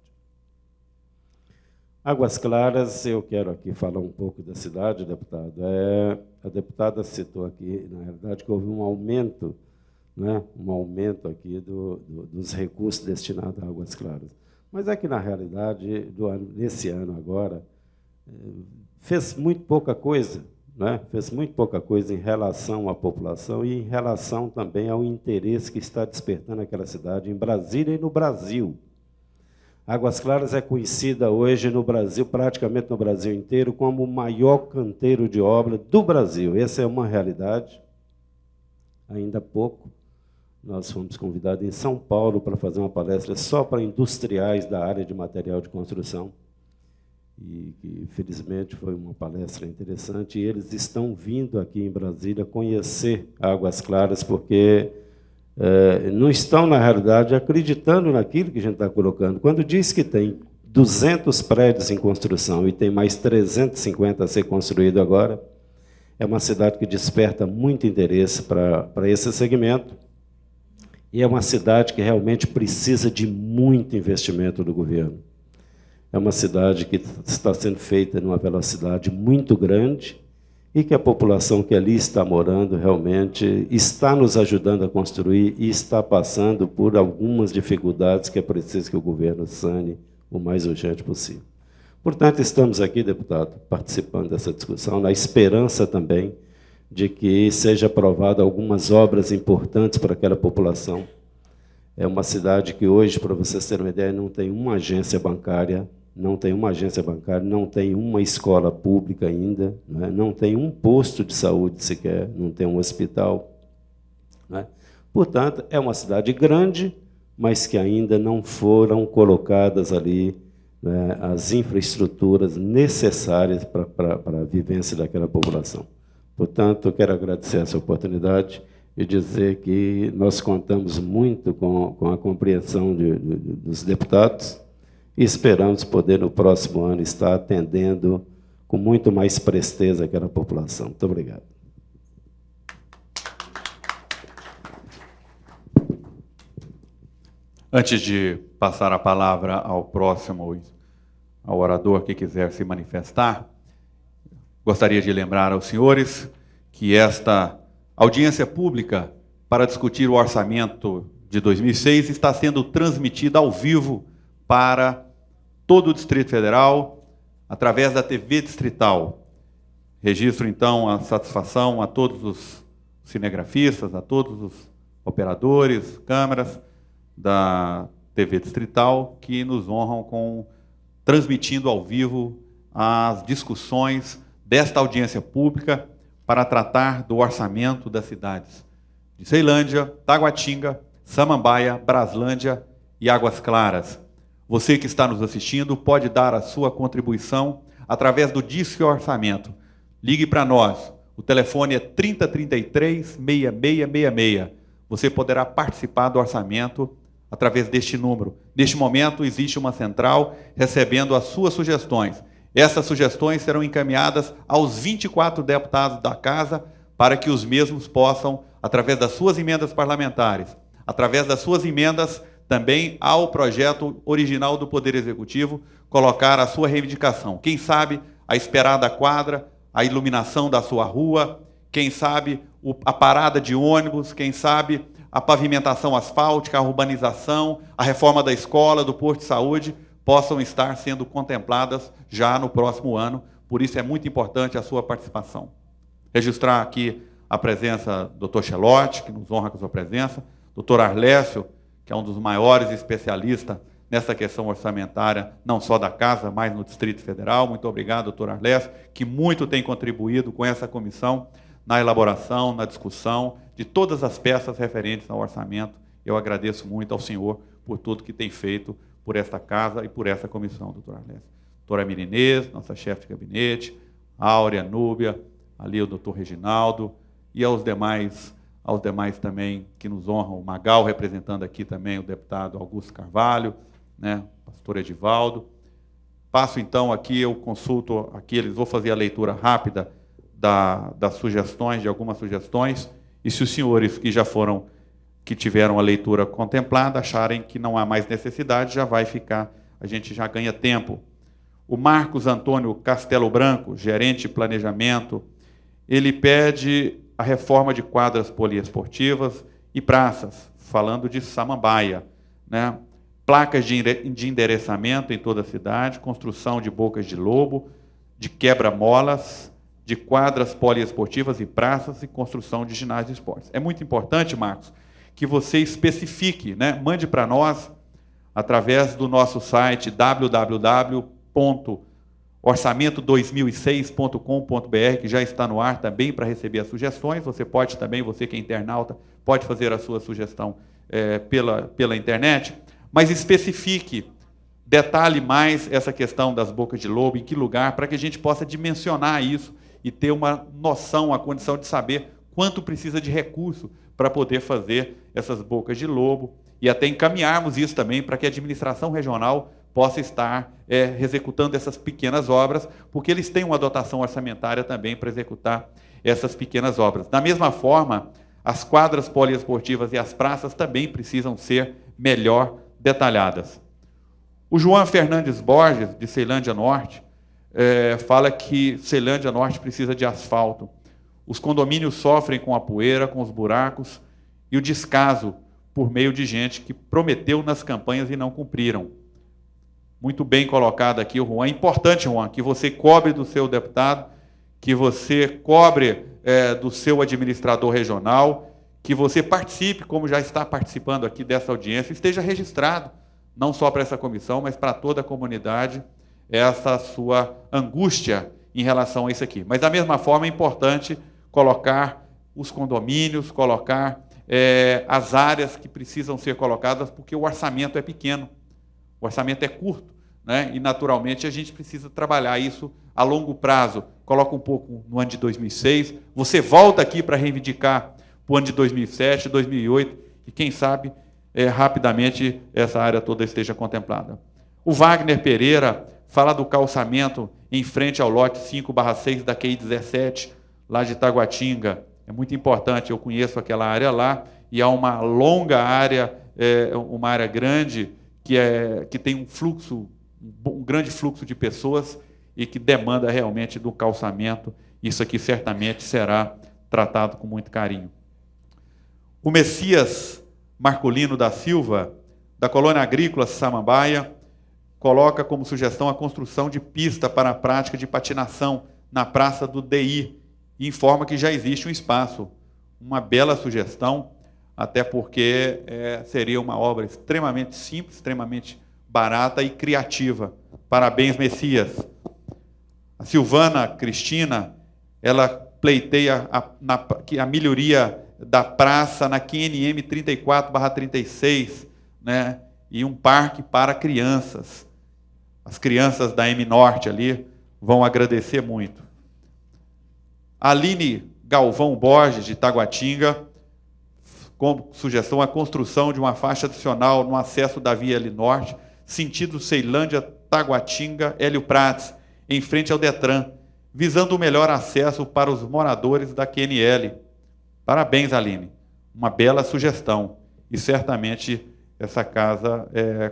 Águas Claras, eu quero aqui falar um pouco da cidade, deputado. A deputada citou aqui, na realidade, que houve um aumento, né, aqui dos recursos destinados a Águas Claras. Mas é que, na realidade, nesse ano agora, fez muito pouca coisa, né? Fez muito pouca coisa em relação à população e em relação também ao interesse que está despertando aquela cidade em Brasília e no Brasil. Águas Claras é conhecida hoje no Brasil, praticamente no Brasil inteiro, como o maior canteiro de obra do Brasil. Essa é uma realidade. Ainda há pouco, nós fomos convidados em São Paulo para fazer uma palestra só para industriais da área de material de construção. E que, felizmente, foi uma palestra interessante. E eles estão vindo aqui em Brasília conhecer Águas Claras, porque não estão, na realidade, acreditando naquilo que a gente está colocando. Quando diz que tem 200 prédios em construção e tem mais 350 a ser construído agora, é uma cidade que desperta muito interesse para esse segmento. E é uma cidade que realmente precisa de muito investimento do governo. É uma cidade que está sendo feita numa velocidade muito grande e que a população que ali está morando realmente está nos ajudando a construir e está passando por algumas dificuldades que é preciso que o governo sane o mais urgente possível. Portanto, estamos aqui, deputado, participando dessa discussão, na esperança também de que seja aprovada algumas obras importantes para aquela população. É uma cidade que hoje, para vocês terem uma ideia, não tem uma agência bancária, não tem uma escola pública ainda, não tem um posto de saúde sequer, não tem um hospital. Portanto, é uma cidade grande, mas que ainda não foram colocadas ali as infraestruturas necessárias para a vivência daquela população. Portanto, eu quero agradecer essa oportunidade e dizer que nós contamos muito com a compreensão dos deputados e esperamos poder, no próximo ano, estar atendendo com muito mais presteza aquela população. Muito obrigado. Antes de passar a palavra ao próximo, ao orador que quiser se manifestar, gostaria de lembrar aos senhores que esta audiência pública para discutir o orçamento de 2006 está sendo transmitida ao vivo para todo o Distrito Federal, através da TV Distrital. Registro, então, a satisfação a todos os cinegrafistas, a todos os operadores, câmeras da TV Distrital, que nos honram transmitindo ao vivo as discussões desta audiência pública para tratar do orçamento das cidades de Ceilândia, Taguatinga, Samambaia, Braslândia e Águas Claras. Você que está nos assistindo pode dar a sua contribuição através do Disque Orçamento. Ligue para nós. O telefone é 3033-6666. Você poderá participar do orçamento através deste número. Neste momento, existe uma central recebendo as suas sugestões. Essas sugestões serão encaminhadas aos 24 deputados da Casa para que os mesmos possam, através das suas emendas parlamentares, através das suas emendas também ao projeto original do Poder Executivo, colocar a sua reivindicação. Quem sabe a esperada quadra, a iluminação da sua rua, quem sabe a parada de ônibus, quem sabe a pavimentação asfáltica, a urbanização, a reforma da escola, do posto de saúde, possam estar sendo contempladas já no próximo ano. Por isso é muito importante a sua participação. Registrar aqui a presença do Dr. Chelotti, que nos honra com a sua presença, Dr. Arlécio, que é um dos maiores especialistas nessa questão orçamentária, não só da Casa, mas no Distrito Federal. Muito obrigado, doutor Arlécio, que muito tem contribuído com essa comissão na elaboração, na discussão de todas as peças referentes ao orçamento. Eu agradeço muito ao senhor por tudo que tem feito por esta Casa e por essa comissão, doutor Arlécio. Doutora Mirinês, nossa chefe de gabinete, Áurea, Núbia, ali o doutor Reginaldo, e aos demais também que nos honram, o Magal, representando aqui também o deputado Augusto Carvalho, né, o pastor Edivaldo. Passo, então, aqui, eu consulto aqui, vou fazer a leitura rápida das sugestões, de algumas sugestões, e se os senhores que tiveram a leitura contemplada, acharem que não há mais necessidade, já vai ficar, a gente já ganha tempo. O Marcos Antônio Castelo Branco, gerente de planejamento, ele pede a reforma de quadras poliesportivas e praças, falando de Samambaia, né? Placas de endereçamento em toda a cidade, construção de bocas de lobo, de quebra-molas, de quadras poliesportivas e praças e construção de ginásio de esportes. É muito importante, Marcos, que você especifique, né? Mande para nós, através do nosso site www.orçamento2006.com.br, que já está no ar também para receber as sugestões. Você pode também, você que é internauta, pode fazer a sua sugestão pela internet, mas especifique, detalhe mais essa questão das bocas de lobo, em que lugar, para que a gente possa dimensionar isso e ter uma noção, a condição de saber quanto precisa de recurso para poder fazer essas bocas de lobo, e até encaminharmos isso também para que a administração regional possa estar executando essas pequenas obras, porque eles têm uma dotação orçamentária também para executar essas pequenas obras. Da mesma forma, as quadras poliesportivas e as praças também precisam ser melhor detalhadas. O João Fernandes Borges, de Ceilândia Norte, fala que Ceilândia Norte precisa de asfalto. Os condomínios sofrem com a poeira, com os buracos e o descaso por meio de gente que prometeu nas campanhas e não cumpriram. Muito bem colocado aqui o Juan. É importante, Juan, que você cobre do seu deputado, que você cobre do seu administrador regional, que você participe, como já está participando aqui dessa audiência, esteja registrado, não só para essa comissão, mas para toda a comunidade, essa sua angústia em relação a isso aqui. Mas, da mesma forma, é importante colocar os condomínios, colocar as áreas que precisam ser colocadas, porque o orçamento é pequeno, o orçamento é curto, né? E, naturalmente, a gente precisa trabalhar isso a longo prazo. Coloca um pouco no ano de 2006, você volta aqui para reivindicar o ano de 2007, 2008, e, quem sabe, rapidamente, essa área toda esteja contemplada. O Wagner Pereira fala do calçamento em frente ao lote 5/6 da QI 17, lá de Taguatinga. É muito importante, eu conheço aquela área lá, e há uma longa área, uma área grande, que tem um grande fluxo de pessoas e que demanda realmente do calçamento. Isso aqui certamente será tratado com muito carinho. O Messias Marcolino da Silva, da Colônia Agrícola Samambaia, coloca como sugestão a construção de pista para a prática de patinação na Praça do DI e informa que já existe um espaço. Uma bela sugestão, até porque seria uma obra extremamente simples, extremamente barata e criativa. Parabéns, Messias. A Silvana Cristina, ela pleiteia a melhoria da praça na QNM 34/36, né? E um parque para crianças. As crianças da M Norte ali vão agradecer muito. A Aline Galvão Borges, de Taguatinga, com sugestão a construção de uma faixa adicional no acesso da Via L Norte, sentido Ceilândia, Taguatinga, Hélio Prates, em frente ao Detran, visando o melhor acesso para os moradores da QNL. Parabéns, Aline. Uma bela sugestão. E certamente essa casa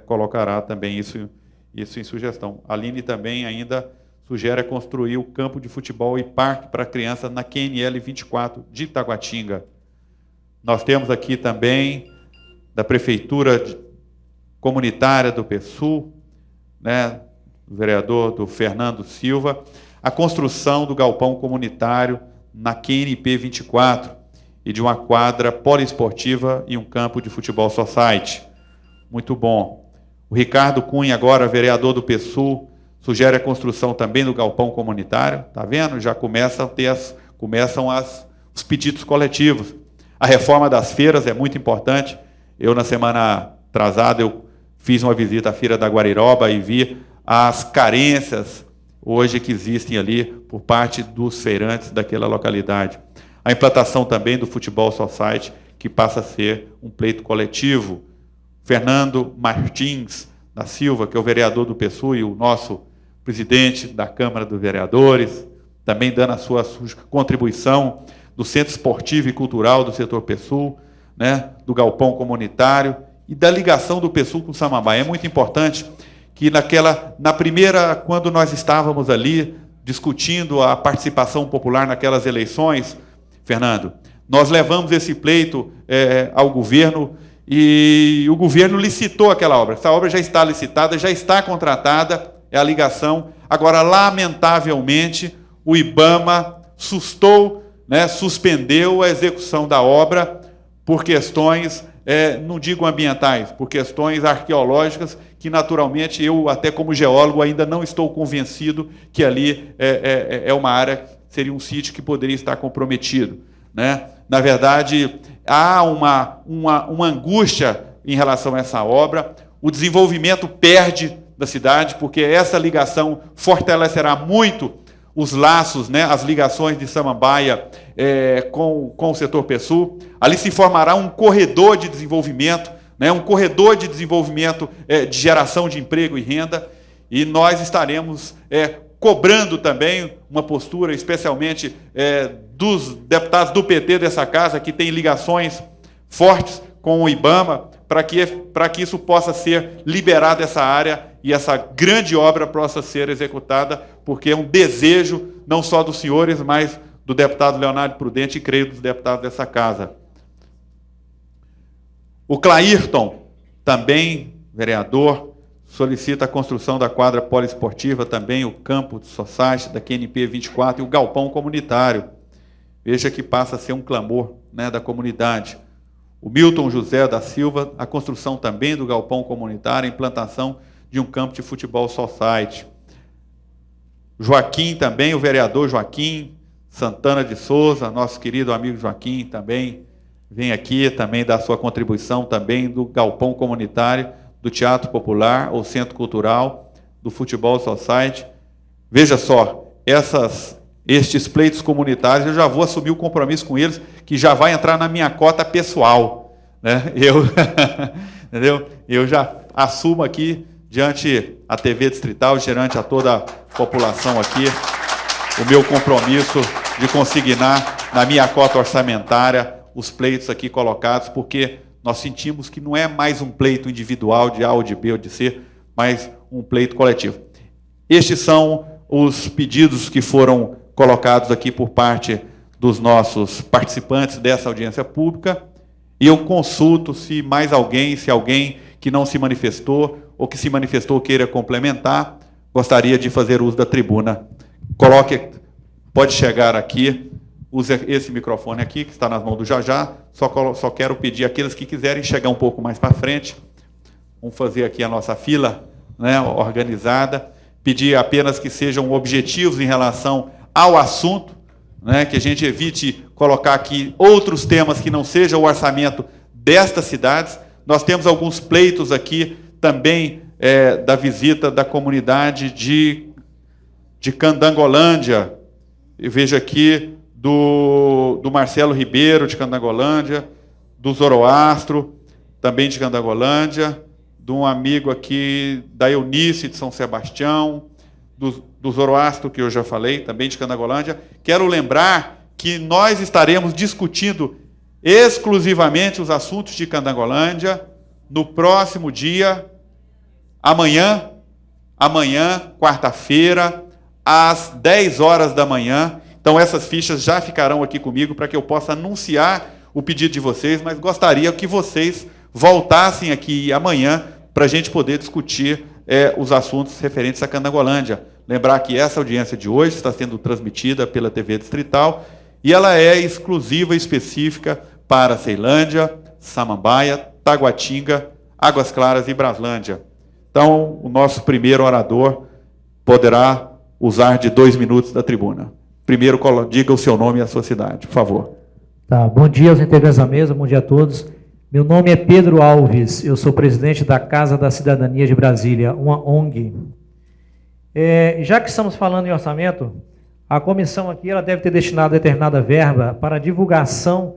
colocará também isso em sugestão. A Aline também ainda sugere construir o campo de futebol e parque para crianças na QNL 24 de Taguatinga. Nós temos aqui também, da Prefeitura Comunitária do PSUL, né, do vereador do Fernando Silva, a construção do galpão comunitário na QNP 24 e de uma quadra poliesportiva e um campo de futebol society. Muito bom. O Ricardo Cunha, agora vereador do PSUL, sugere a construção também do galpão comunitário. Está vendo? Já começam os pedidos coletivos. A reforma das feiras é muito importante. Eu, na semana atrasada, eu fiz uma visita à Feira da Guariroba e vi as carências hoje que existem ali por parte dos feirantes daquela localidade. A implantação também do Futebol Society, que passa a ser um pleito coletivo. Fernando Martins da Silva, que é o vereador do PSUL e o nosso presidente da Câmara dos Vereadores, também dando a sua contribuição do Centro Esportivo e Cultural do setor PSUL, né, do galpão comunitário e da ligação do PSUL com o Samambaia. É muito importante que quando nós estávamos ali discutindo a participação popular naquelas eleições, Fernando, nós levamos esse pleito ao governo e o governo licitou aquela obra. Essa obra já está licitada, já está contratada, é a ligação. Agora, lamentavelmente, o IBAMA suspendeu a execução da obra por questões, não digo ambientais, por questões arqueológicas, que naturalmente eu, até como geólogo, ainda não estou convencido que ali é uma área, seria um sítio que poderia estar comprometido, né? Na verdade, há uma angústia em relação a essa obra. O desenvolvimento perde da cidade, porque essa ligação fortalecerá muito os laços, né, as ligações de Samambaia com o setor PSUL. Ali se formará um corredor de desenvolvimento, né, um corredor de desenvolvimento de geração de emprego e renda, e nós estaremos cobrando também uma postura, especialmente dos deputados do PT dessa casa, que tem ligações fortes com o IBAMA, para que isso possa ser liberado, essa área, e essa grande obra possa ser executada, porque é um desejo não só dos senhores, mas do deputado Leonardo Prudente e, creio, dos deputados dessa casa. O Clairton, também vereador, solicita a construção da quadra poliesportiva, também o campo de society da QNP 24 e o galpão comunitário. Veja que passa a ser um clamor, né, da comunidade. O Milton José da Silva, a construção também do galpão comunitário, a implantação de um campo de futebol society. Joaquim também, o vereador Joaquim Santana de Souza, nosso querido amigo Joaquim também, vem aqui também dar sua contribuição também do galpão comunitário, do Teatro Popular, ou Centro Cultural, do Futebol Society. Veja só, estes pleitos comunitários, eu já vou assumir o compromisso com eles, que já vai entrar na minha cota pessoal, né? Entendeu? Eu já assumo aqui, diante a TV Distrital, diante a toda a população aqui, o meu compromisso de consignar na minha cota orçamentária os pleitos aqui colocados, porque nós sentimos que não é mais um pleito individual de A ou de B ou de C, mas um pleito coletivo. Estes são os pedidos que foram colocados aqui por parte dos nossos participantes dessa audiência pública, e eu consulto se mais alguém, se alguém que não se manifestou, ou que se manifestou queira complementar, gostaria de fazer uso da tribuna. Pode chegar aqui, use esse microfone aqui, que está nas mãos do Jajá, só quero pedir àqueles que quiserem chegar um pouco mais para frente, vamos fazer aqui a nossa fila, né, organizada, pedir apenas que sejam objetivos em relação ao assunto, né, que a gente evite colocar aqui outros temas que não seja o orçamento destas cidades. Nós temos alguns pleitos aqui também da visita da comunidade de Candangolândia. Eu vejo aqui do Marcelo Ribeiro, de Candangolândia, do Zoroastro, também de Candangolândia, de um amigo aqui da Eunice, de São Sebastião, do Zoroastro, que eu já falei, também de Candangolândia. Quero lembrar que nós estaremos discutindo exclusivamente os assuntos de Candangolândia no próximo dia, amanhã, quarta-feira, às 10 horas da manhã. Então, essas fichas já ficarão aqui comigo para que eu possa anunciar o pedido de vocês, mas gostaria que vocês voltassem aqui amanhã para a gente poder discutir os assuntos referentes a Candangolândia. Lembrar que essa audiência de hoje está sendo transmitida pela TV Distrital e ela é exclusiva e específica para Ceilândia, Samambaia, Taguatinga, Águas Claras e Braslândia. Então, o nosso primeiro orador poderá usar de 2 minutos da tribuna. Primeiro, diga o seu nome e a sua cidade, por favor. Tá, bom dia aos integrantes da mesa, bom dia a todos. Meu nome é Pedro Alves, eu sou presidente da Casa da Cidadania de Brasília, uma ONG. Já que estamos falando em orçamento, a comissão aqui ela deve ter destinado determinada verba para a divulgação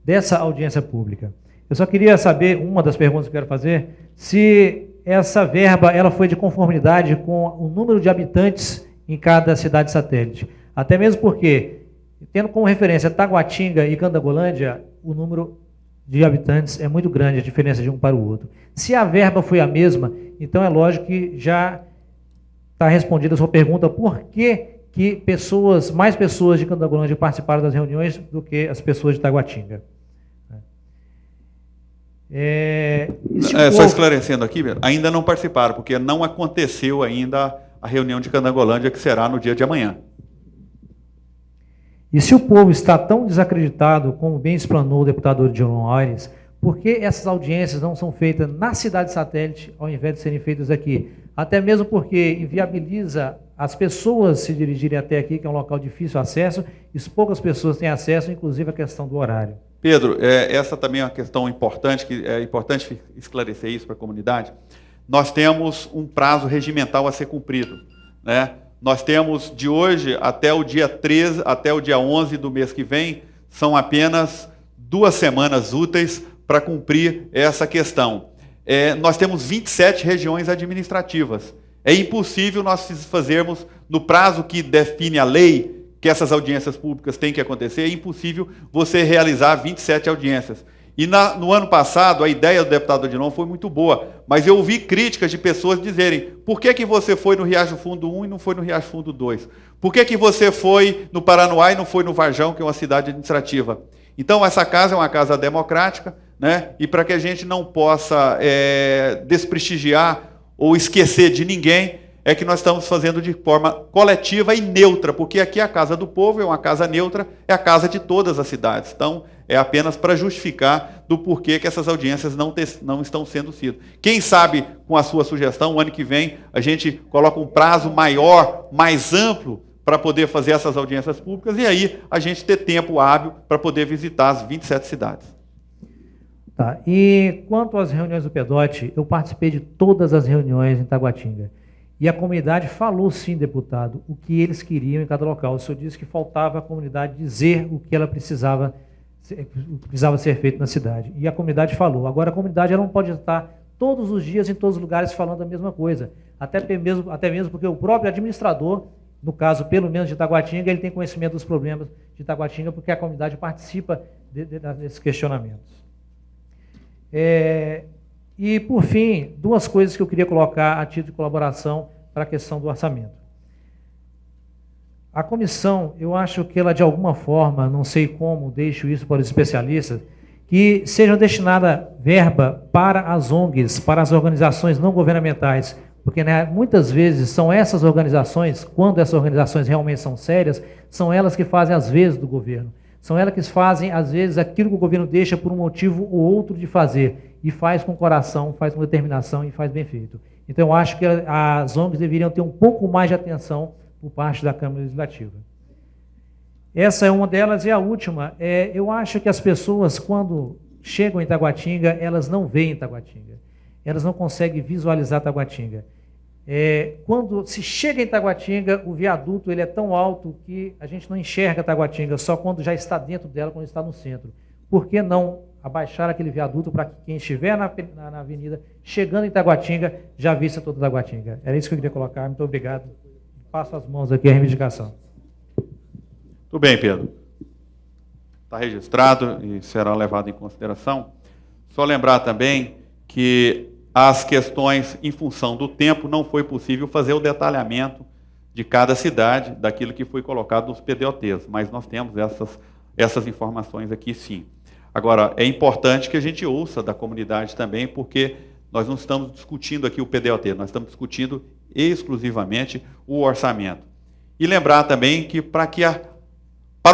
dessa audiência pública. Eu só queria saber, uma das perguntas que eu quero fazer, se essa verba ela foi de conformidade com o número de habitantes em cada cidade satélite. Até mesmo porque, tendo como referência Taguatinga e Candangolândia, o número de habitantes é muito grande, a diferença de um para o outro. Se a verba foi a mesma, então é lógico que já está respondida a sua pergunta, por que mais pessoas de Candangolândia participaram das reuniões do que as pessoas de Taguatinga. Só esclarecendo aqui, ainda não participaram, porque não aconteceu ainda a reunião de Candangolândia, que será no dia de amanhã. E se o povo está tão desacreditado, como bem explanou o deputado John Aires, por que essas audiências não são feitas na cidade satélite, ao invés de serem feitas aqui? Até mesmo porque inviabiliza as pessoas se dirigirem até aqui, que é um local de difícil acesso, e poucas pessoas têm acesso, inclusive a questão do horário. Pedro, essa também é uma questão importante, que é importante esclarecer isso para a comunidade. Nós temos um prazo regimental a ser cumprido, né? Nós temos de hoje até o dia 13, até o dia 11 do mês que vem, são apenas 2 semanas úteis para cumprir essa questão. Nós temos 27 regiões administrativas. É impossível nós fazermos, no prazo que define a lei, que essas audiências públicas têm que acontecer, é impossível você realizar 27 audiências. E no ano passado, a ideia do deputado Odilon foi muito boa, mas eu ouvi críticas de pessoas dizerem: por que você foi no Riacho Fundo 1 e não foi no Riacho Fundo 2? Por que você foi no Paranoá e não foi no Varjão, que é uma cidade administrativa? Então, essa casa é uma casa democrática, né? E para que a gente não possa desprestigiar ou esquecer de ninguém, é que nós estamos fazendo de forma coletiva e neutra, porque aqui é a casa do povo, é uma casa neutra, é a casa de todas as cidades. Então, é apenas para justificar do porquê que essas audiências não estão sendo sido. Quem sabe, com a sua sugestão, o ano que vem, a gente coloca um prazo maior, mais amplo, para poder fazer essas audiências públicas, e aí a gente ter tempo hábil para poder visitar as 27 cidades. Tá. E quanto às reuniões do PEDOT, eu participei de todas as reuniões em Taguatinga. E a comunidade falou, sim, deputado, o que eles queriam em cada local. O senhor disse que faltava a comunidade dizer o que ela precisava ser feito na cidade. E a comunidade falou. Agora, a comunidade ela não pode estar todos os dias em todos os lugares falando a mesma coisa. Até mesmo porque o próprio administrador, no caso, pelo menos de Taguatinga, ele tem conhecimento dos problemas de Taguatinga, porque a comunidade participa desses questionamentos. E, por fim, duas coisas que eu queria colocar a título de colaboração para a questão do orçamento. A comissão, eu acho que ela, de alguma forma, não sei como, deixo isso para os especialistas, que sejam destinada verba para as ONGs, para as organizações não governamentais, porque, né, muitas vezes são essas organizações, quando essas organizações realmente são sérias, são elas que fazem as vezes do governo. São elas que fazem, às vezes, aquilo que o governo deixa por um motivo ou outro de fazer, e faz com coração, faz com determinação e faz bem feito. Então, eu acho que as ONGs deveriam ter um pouco mais de atenção por parte da Câmara Legislativa. Essa é uma delas, e a última, eu acho que as pessoas, quando chegam em Taguatinga, elas não veem Taguatinga, elas não conseguem visualizar Taguatinga. Quando se chega em Taguatinga, o viaduto ele é tão alto que a gente não enxerga Taguatinga, só quando já está dentro dela, quando está no centro. Por que não abaixar aquele viaduto para que quem estiver na avenida, chegando em Taguatinga, já vista toda Taguatinga? Era isso que eu queria colocar. Muito obrigado. Passo as mãos aqui à reivindicação. Tudo bem, Pedro. Está registrado e será levado em consideração. Só lembrar também que as questões, em função do tempo, não foi possível fazer o detalhamento de cada cidade, daquilo que foi colocado nos PDOTs, mas nós temos essas informações aqui, sim. Agora, é importante que a gente ouça da comunidade também, porque nós não estamos discutindo aqui o PDOT, nós estamos discutindo exclusivamente o orçamento. E lembrar também que para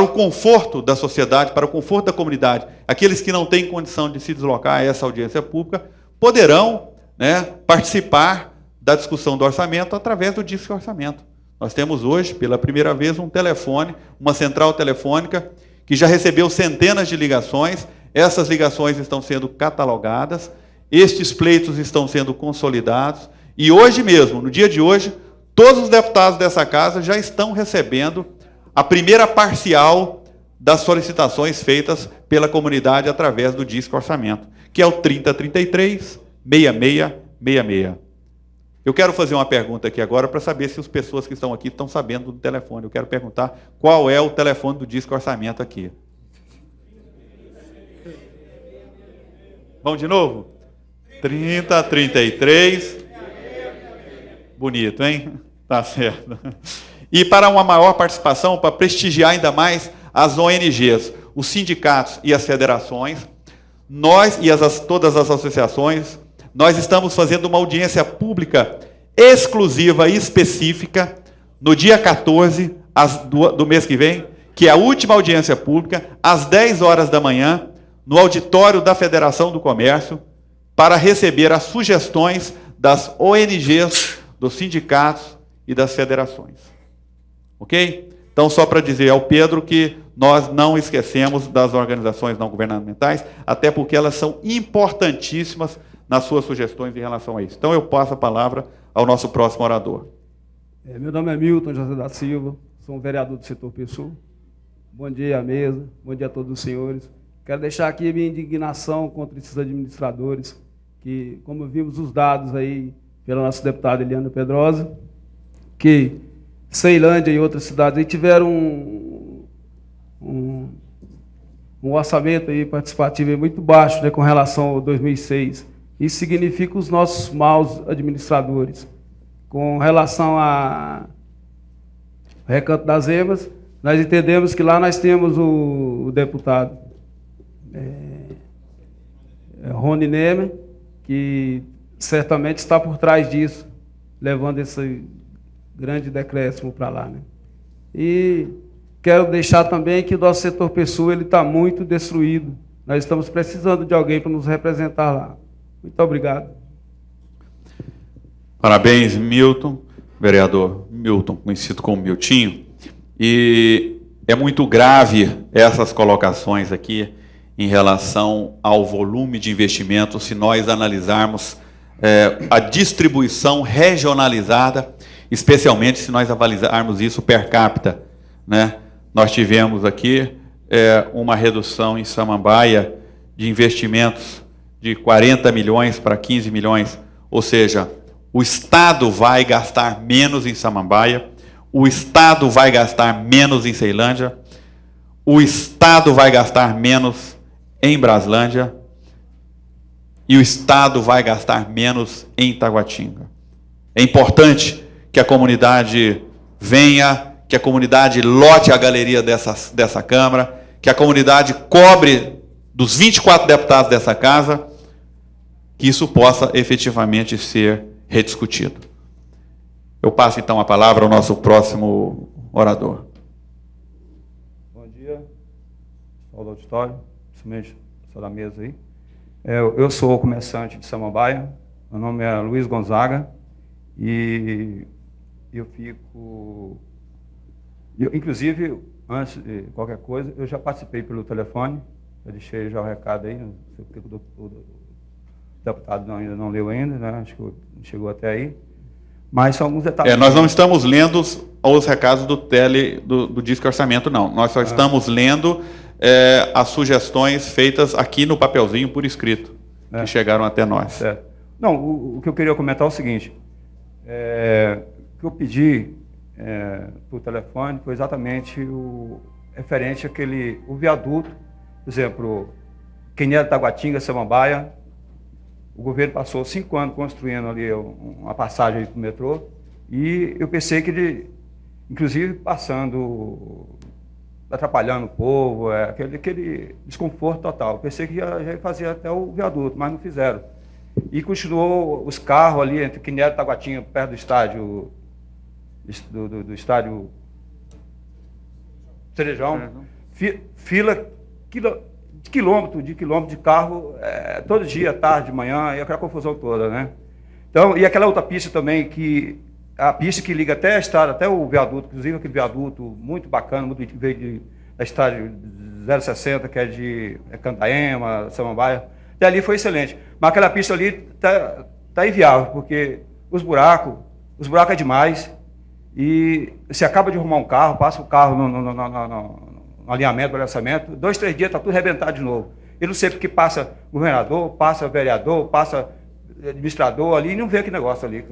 o conforto da sociedade, para o conforto da comunidade, aqueles que não têm condição de se deslocar a essa audiência pública, poderão, né, participar da discussão do orçamento através do Disque Orçamento. Nós temos hoje, pela primeira vez, um telefone, uma central telefônica, que já recebeu centenas de ligações. Essas ligações estão sendo catalogadas, estes pleitos estão sendo consolidados, e hoje mesmo, no dia de hoje, todos os deputados dessa casa já estão recebendo a primeira parcial das solicitações feitas pela comunidade através do Disque Orçamento, que é o 3033-6666. Eu quero fazer uma pergunta aqui agora para saber se as pessoas que estão aqui estão sabendo do telefone. Eu quero perguntar qual é o telefone do Disque Orçamento aqui. Vamos de novo? 3033. Bonito, hein? Tá certo. E para uma maior participação, para prestigiar ainda mais as ONGs, os sindicatos e as federações, nós e todas as associações, nós estamos fazendo uma audiência pública exclusiva e específica no dia 14 do mês que vem, que é a última audiência pública, às 10 horas da manhã, no auditório da Federação do Comércio, para receber as sugestões das ONGs, dos sindicatos e das federações. Ok? Então, só para dizer ao Pedro que nós não esquecemos das organizações não governamentais, até porque elas são importantíssimas nas suas sugestões em relação a isso. Então, eu passo a palavra ao nosso próximo orador. Meu nome é Milton José da Silva, sou um vereador do setor Pessoa. Bom dia à mesa, bom dia a todos os senhores. Quero deixar aqui a minha indignação contra esses administradores, que, como vimos os dados aí pela nossa deputada Eliana Pedrosa, que Ceilândia e outras cidades aí tiveram um orçamento aí participativo muito baixo, né, com relação ao 2006. Isso significa os nossos maus administradores. Com relação ao Recanto das Emas, nós entendemos que lá nós temos o deputado Rony Nemer, que certamente está por trás disso, levando esse grande decréscimo para lá, né? E quero deixar também que o nosso setor pessoa está muito destruído. Nós estamos precisando de alguém para nos representar lá. Muito obrigado. Parabéns, Milton, vereador Milton, conhecido como Miltinho. E é muito grave essas colocações aqui em relação ao volume de investimento, se nós analisarmos a distribuição regionalizada, especialmente se nós avaliarmos isso per capita, né? Nós tivemos aqui uma redução em Samambaia de investimentos de 40 milhões para 15 milhões, ou seja, o Estado vai gastar menos em Samambaia, o Estado vai gastar menos em Ceilândia, o Estado vai gastar menos em Braslândia e o Estado vai gastar menos em Taguatinga. É importante que a comunidade venha, que a comunidade lote a galeria dessa Câmara, que a comunidade cobre dos 24 deputados dessa casa, que isso possa efetivamente ser rediscutido. Eu passo, então, a palavra ao nosso próximo orador. Bom dia, pessoal do auditório, principalmente pessoal da mesa aí. Eu sou comerciante de Samambaia, meu nome é Luiz Gonzaga, e inclusive, antes de qualquer coisa, eu já participei pelo telefone, eu deixei já o recado aí, não sei porque o deputado ainda não leu ainda, né? Acho que chegou até aí. Mas são alguns detalhes. Nós não estamos lendo os recados do Disque Orçamento, não. Nós só estamos lendo as sugestões feitas aqui no papelzinho por escrito, que chegaram até nós. Certo. Não, o que eu queria comentar é o seguinte, o que eu pedi por telefone foi exatamente o referente àquele viaduto, por exemplo, quem era Taguatinga, Samambaia, o governo passou 5 anos construindo ali uma passagem para o metrô, e eu pensei que ele, inclusive atrapalhando o povo, aquele desconforto total. Eu pensei que já fazia até o viaduto, mas não fizeram. E continuou os carros ali entre Quinhero e Taguatinga, perto do estádio, do estádio Cerejão, fila de quilômetro de carro, todo dia, tarde, de manhã, e aquela confusão toda, né? Então, e aquela outra pista também, a pista que liga até a estrada, até o viaduto, inclusive aquele viaduto muito bacana, muito veio da estrada 060, que é de Cantaema, Samambaia, até ali foi excelente. Mas aquela pista ali tá inviável, porque os buracos é demais, e você acaba de arrumar um carro, passa o carro no alinhamento, balançamento, 2, 3 dias está tudo arrebentado de novo. Eu não sei porque passa governador, passa vereador, passa administrador ali e não vê aquele negócio ali.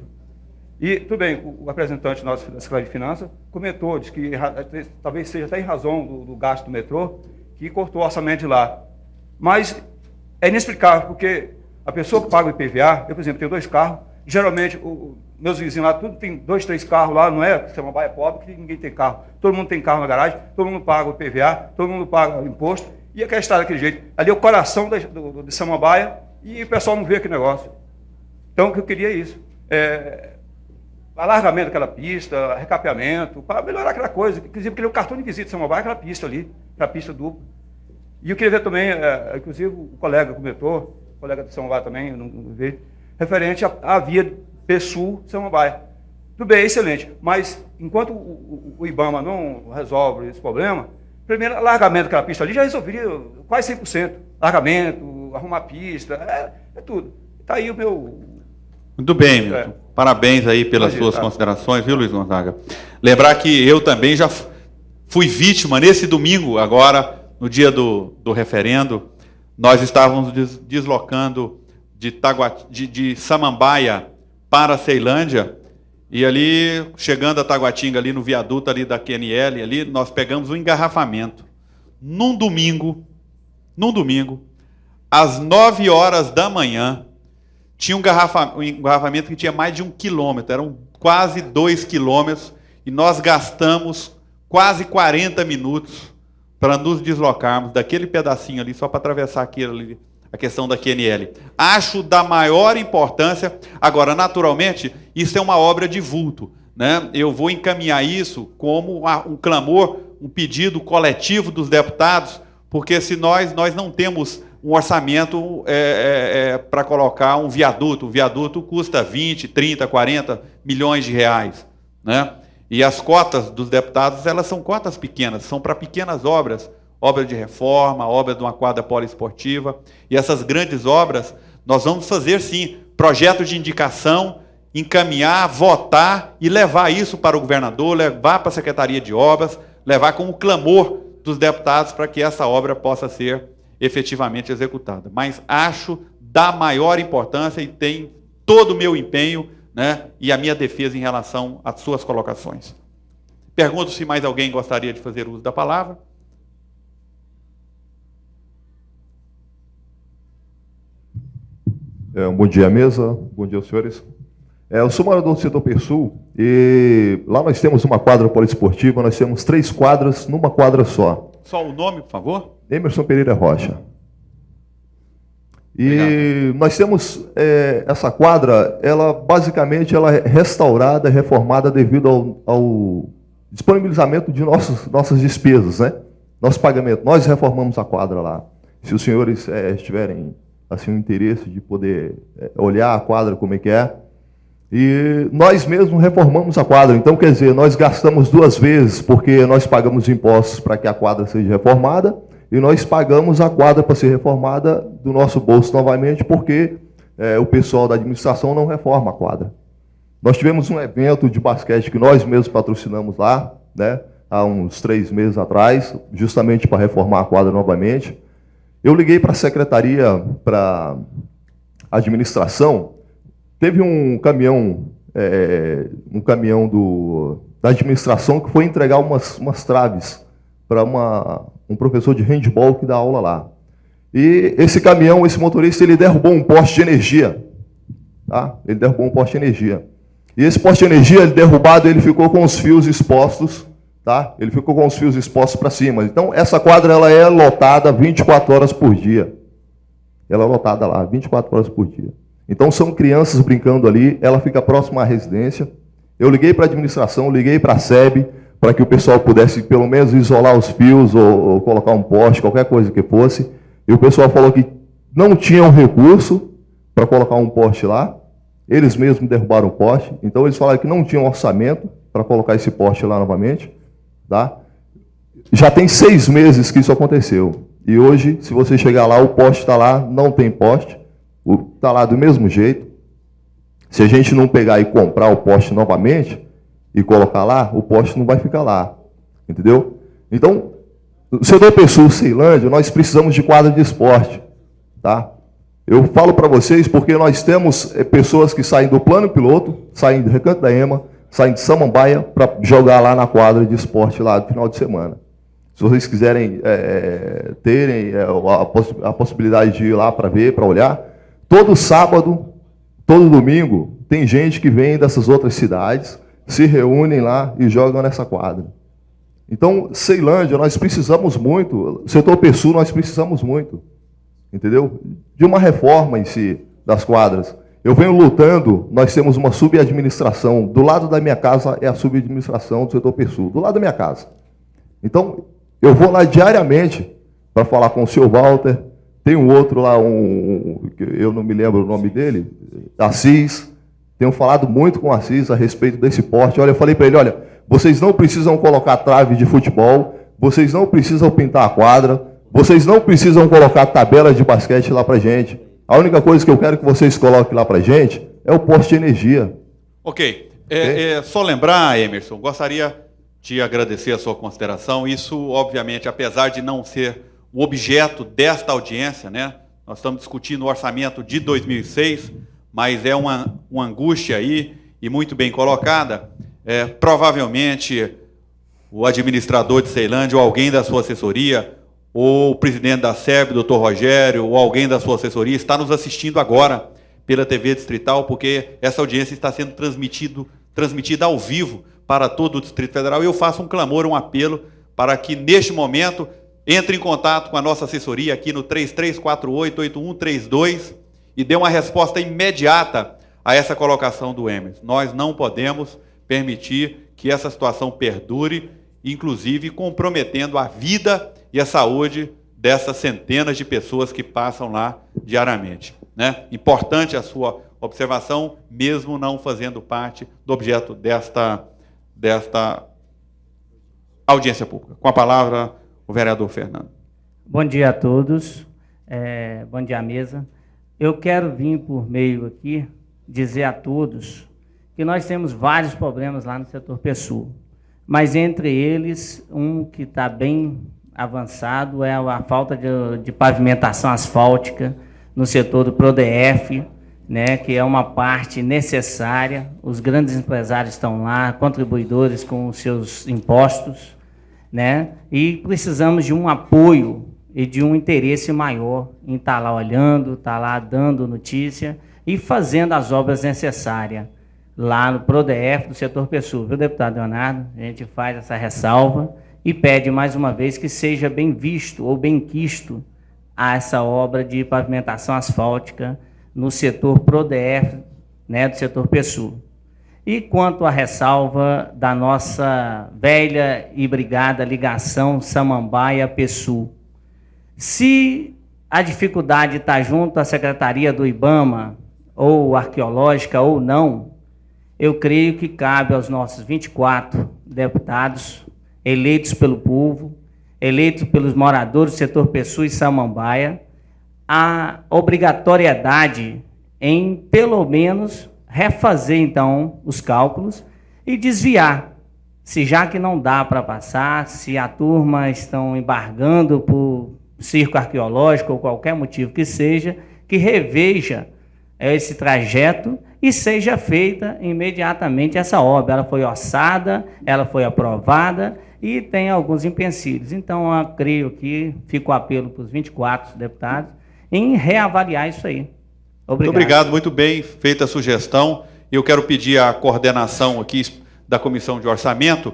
E, tudo bem, o representante nosso da Secretaria de Finanças comentou, disse que talvez seja até em razão do gasto do metrô, que cortou o orçamento de lá. Mas é inexplicável, porque a pessoa que paga o IPVA, eu, por exemplo, tenho 2 carros, geralmente, meus vizinhos lá, tudo tem 2, 3 carros lá, não é? Samambaia é pobre, que ninguém tem carro. Todo mundo tem carro na garagem, todo mundo paga o IPVA, todo mundo paga o imposto, e aquela estrada daquele jeito. Ali é o coração de Samambaia, e o pessoal não vê aquele negócio. Então, o que eu queria é isso. Alargamento daquela pista, recapeamento, para melhorar aquela coisa. Inclusive, queria o cartão de visita de Samambaia, aquela pista ali, aquela pista dupla. E eu queria ver também, inclusive, o colega comentou, o colega de Samambaia também, eu não vi, referente à via PSUL Samambaia. Tudo bem, é excelente, mas enquanto o IBAMA não resolve esse problema, primeiro, alargamento daquela pista ali já resolveria quase 100%. Largamento, arrumar pista, é tudo. Está aí o meu... Muito bem, Milton. Parabéns aí pelas suas considerações, viu, Luiz Gonzaga? Lembrar que eu também já fui vítima, nesse domingo, agora, no dia do referendo, nós estávamos deslocando de Samambaia para Ceilândia, e ali, chegando a Taguatinga, ali no viaduto ali da QNL, ali, nós pegamos um engarrafamento. Num domingo, num domingo, às 9 horas da manhã, tinha um engarrafamento que tinha mais de 1 quilômetro, eram quase 2 quilômetros, e nós gastamos quase 40 minutos para nos deslocarmos daquele pedacinho ali, só para atravessar aquilo ali, a questão da QNL. Acho da maior importância. Agora, naturalmente, isso é uma obra de vulto, né? Eu vou encaminhar isso como um clamor, um pedido coletivo dos deputados, porque se nós não temos um orçamento para colocar um viaduto. O viaduto custa 20, 30, 40 milhões de reais, né? E as cotas dos deputados, elas são cotas pequenas, são para pequenas obras, obra de reforma, obra de uma quadra poliesportiva. E essas grandes obras, nós vamos fazer, sim, projetos de indicação, encaminhar, votar e levar isso para o governador, levar para a Secretaria de Obras, levar como clamor dos deputados para que essa obra possa ser efetivamente executada. Mas acho da maior importância e tem todo o meu empenho, né, e a minha defesa em relação às suas colocações. Pergunto se mais alguém gostaria de fazer uso da palavra. Bom dia, mesa. Bom dia, senhores. Eu sou morador do setor Persul e lá nós temos uma quadra poliesportiva, nós temos 3 quadras numa quadra só. Só o nome, por favor? Emerson Pereira Rocha. E obrigado. Nós temos essa quadra, ela basicamente ela é restaurada, reformada devido ao disponibilizamento de nossas despesas, né? Nosso pagamento. Nós reformamos a quadra lá. Se os senhores tiverem assim um interesse de poder olhar a quadra como é que é, e nós mesmos reformamos a quadra. Então, quer dizer, nós gastamos 2 vezes, porque nós pagamos impostos para que a quadra seja reformada, e nós pagamos a quadra para ser reformada do nosso bolso novamente, porque o pessoal da administração não reforma a quadra. Nós tivemos um evento de basquete que nós mesmos patrocinamos lá, né, há uns 3 meses atrás, justamente para reformar a quadra novamente. Eu liguei para a secretaria, para a administração, teve um caminhão da administração que foi entregar umas traves para um professor de handball que dá aula lá. E esse caminhão, esse motorista, ele derrubou um poste de energia. Tá? Ele derrubou um poste de energia. E esse poste de energia, ele derrubado, ele ficou com os fios expostos, tá? Ele ficou com os fios expostos para cima. Então, essa quadra ela é lotada 24 horas por dia. Ela é lotada lá, 24 horas por dia. Então, são crianças brincando ali, ela fica próxima à residência. Eu liguei para a administração, liguei para a SEB, para que o pessoal pudesse, pelo menos, isolar os fios ou colocar um poste, qualquer coisa que fosse. E o pessoal falou que não tinham recurso para colocar um poste lá. Eles mesmos derrubaram o poste. Então, eles falaram que não tinham orçamento para colocar esse poste lá novamente. Tá? Já tem 6 meses que isso aconteceu. E hoje, se você chegar lá, o poste está lá, não tem poste. Está lá do mesmo jeito. Se a gente não pegar e comprar o poste novamente e colocar lá, o poste não vai ficar lá. Entendeu? Então, no setor Persul, Ceilândia, nós precisamos de quadra de esporte. Tá? Eu falo para vocês porque nós temos pessoas que saem do plano piloto, saem do Recanto da Ema, saem de Samambaia para jogar lá na quadra de esporte lá no final de semana. Se vocês quiserem terem a possibilidade de ir lá para ver, para olhar, todo sábado, todo domingo, tem gente que vem dessas outras cidades, se reúnem lá e jogam nessa quadra. Então, Ceilândia, nós precisamos muito, setor Persul, nós precisamos muito, entendeu? De uma reforma em si das quadras. Eu venho lutando, nós temos uma subadministração, do lado da minha casa é a subadministração do setor Persul, do lado da minha casa. Então, eu vou lá diariamente para falar com o senhor Walter, tem um outro lá, eu não me lembro o nome dele, Assis, tenho falado muito com o Assis a respeito desse porte. Olha, eu falei para ele, olha, vocês não precisam colocar trave de futebol, vocês não precisam pintar a quadra, vocês não precisam colocar tabela de basquete lá para gente. A única coisa que eu quero que vocês coloquem lá para gente é o poste de energia. Ok. Só lembrar, Emerson, gostaria de agradecer a sua consideração. Isso, obviamente, apesar de não ser o objeto desta audiência, né? Nós estamos discutindo o orçamento de 2006, mas é uma angústia aí, e muito bem colocada. Provavelmente, o administrador de Ceilândia, ou alguém da sua assessoria, ou o presidente da SEB, doutor Rogério, ou alguém da sua assessoria, está nos assistindo agora pela TV Distrital, porque essa audiência está sendo transmitida ao vivo para todo o Distrito Federal, e eu faço um clamor, um apelo, para que, neste momento, entre em contato com a nossa assessoria aqui no 3348-8132 e dê uma resposta imediata a essa colocação do Emerson. Nós não podemos permitir que essa situação perdure, inclusive comprometendo a vida e a saúde dessas centenas de pessoas que passam lá diariamente, né? Importante a sua observação, mesmo não fazendo parte do objeto desta audiência pública. Com a palavra, o vereador Fernando. Bom dia a todos, bom dia à mesa. Eu quero vir por meio aqui dizer a todos que nós temos vários problemas lá no setor PSU, mas entre eles, um que está bem avançado é a falta de pavimentação asfáltica no setor do PRODEF, né, que é uma parte necessária. Os grandes empresários estão lá, contribuidores com os seus impostos, né, e precisamos de um apoio e de um interesse maior em estar lá olhando, estar lá dando notícia e fazendo as obras necessárias lá no PRODEF do setor PSU. Viu, deputado Leonardo? A gente faz essa ressalva e pede mais uma vez que seja bem visto ou bem quisto a essa obra de pavimentação asfáltica no setor PRODEF, né, do setor PSU. E quanto à ressalva da nossa velha e brigada ligação Samambaia-PSU, se a dificuldade está junto à Secretaria do IBAMA, ou arqueológica ou não, eu creio que cabe aos nossos 24 deputados eleitos pelo povo, eleitos pelos moradores do setor PSU e Samambaia, a obrigatoriedade em, pelo menos, refazer, então, os cálculos e desviar. Se já que não dá para passar, se a turma estão embargando por circo arqueológico ou qualquer motivo que seja, que reveja esse trajeto e seja feita imediatamente essa obra. Ela foi orçada, ela foi aprovada e tem alguns empecilhos. Então, eu creio que fica o apelo para os 24 deputados em reavaliar isso aí. Obrigado. Muito obrigado, muito bem feita a sugestão. Eu quero pedir à coordenação aqui da Comissão de Orçamento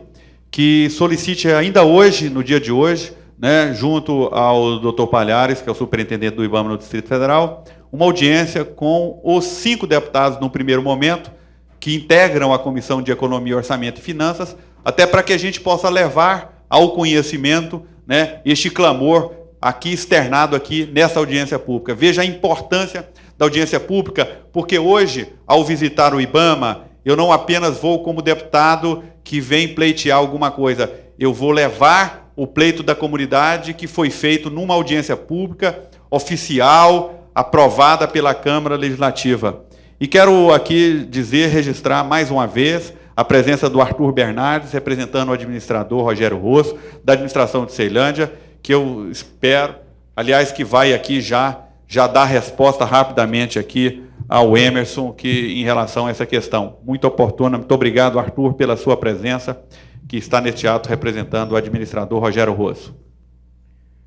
que solicite ainda hoje, no dia de hoje, né, junto ao doutor Palhares, que é o superintendente do IBAMA no Distrito Federal, uma audiência com os 5 deputados, no primeiro momento, que integram a Comissão de Economia, Orçamento e Finanças, até para que a gente possa levar ao conhecimento, né, este clamor aqui externado aqui nessa audiência pública. Veja a importância da audiência pública, porque hoje, ao visitar o IBAMA, eu não apenas vou como deputado que vem pleitear alguma coisa, eu vou levar o pleito da comunidade que foi feito numa audiência pública, oficial, aprovada pela Câmara Legislativa. E quero aqui registrar mais uma vez a presença do Arthur Bernardes, representando o administrador Rogério Rosso, da administração de Ceilândia, que eu espero, aliás, que vai aqui já dar resposta rapidamente aqui ao Emerson, que em relação a essa questão muito oportuna. Muito obrigado, Arthur, pela sua presença, que está neste ato representando o administrador Rogério Rosso.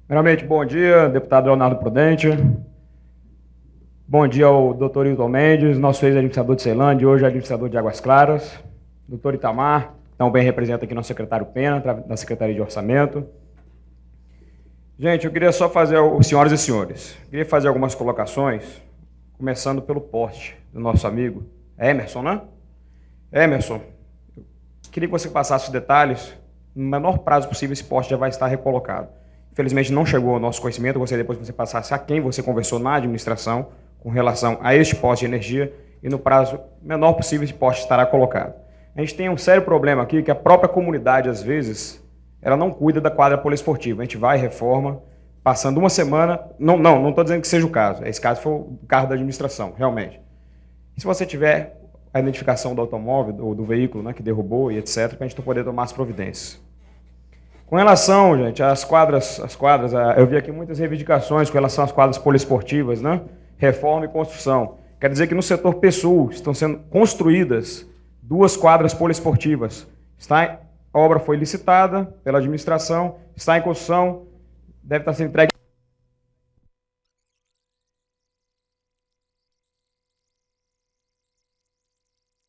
Primeiramente, bom dia, deputado Leonardo Prudente. Bom dia ao doutor Hilton Mendes, nosso ex-administrador de Ceilândia, hoje administrador de Águas Claras. Doutor Itamar, também representa aqui nosso secretário Pena, da Secretaria de Orçamento. Gente, eu queria só fazer, senhoras e senhores, queria fazer algumas colocações, começando pelo poste do nosso amigo Emerson, né? Emerson, eu queria que você passasse os detalhes, no menor prazo possível esse poste já vai estar recolocado. Infelizmente não chegou ao nosso conhecimento, eu gostaria depois que você passasse a quem você conversou na administração com relação a este poste de energia e no prazo menor possível esse poste estará colocado. A gente tem um sério problema aqui que a própria comunidade, às vezes, ela não cuida da quadra poliesportiva. A gente vai, reforma, passando uma semana... Não estou dizendo que seja o caso. Esse caso foi o carro da administração, realmente. E se você tiver a identificação do automóvel, ou do veículo, né, que derrubou e etc., para a gente poder tomar as providências. Com relação, gente, às quadras, eu vi aqui muitas reivindicações com relação às quadras poliesportivas, né? Reforma e construção. Quer dizer que no setor PSU estão sendo construídas 2 quadras poliesportivas. A obra foi licitada pela administração, está em construção, deve estar sendo entregue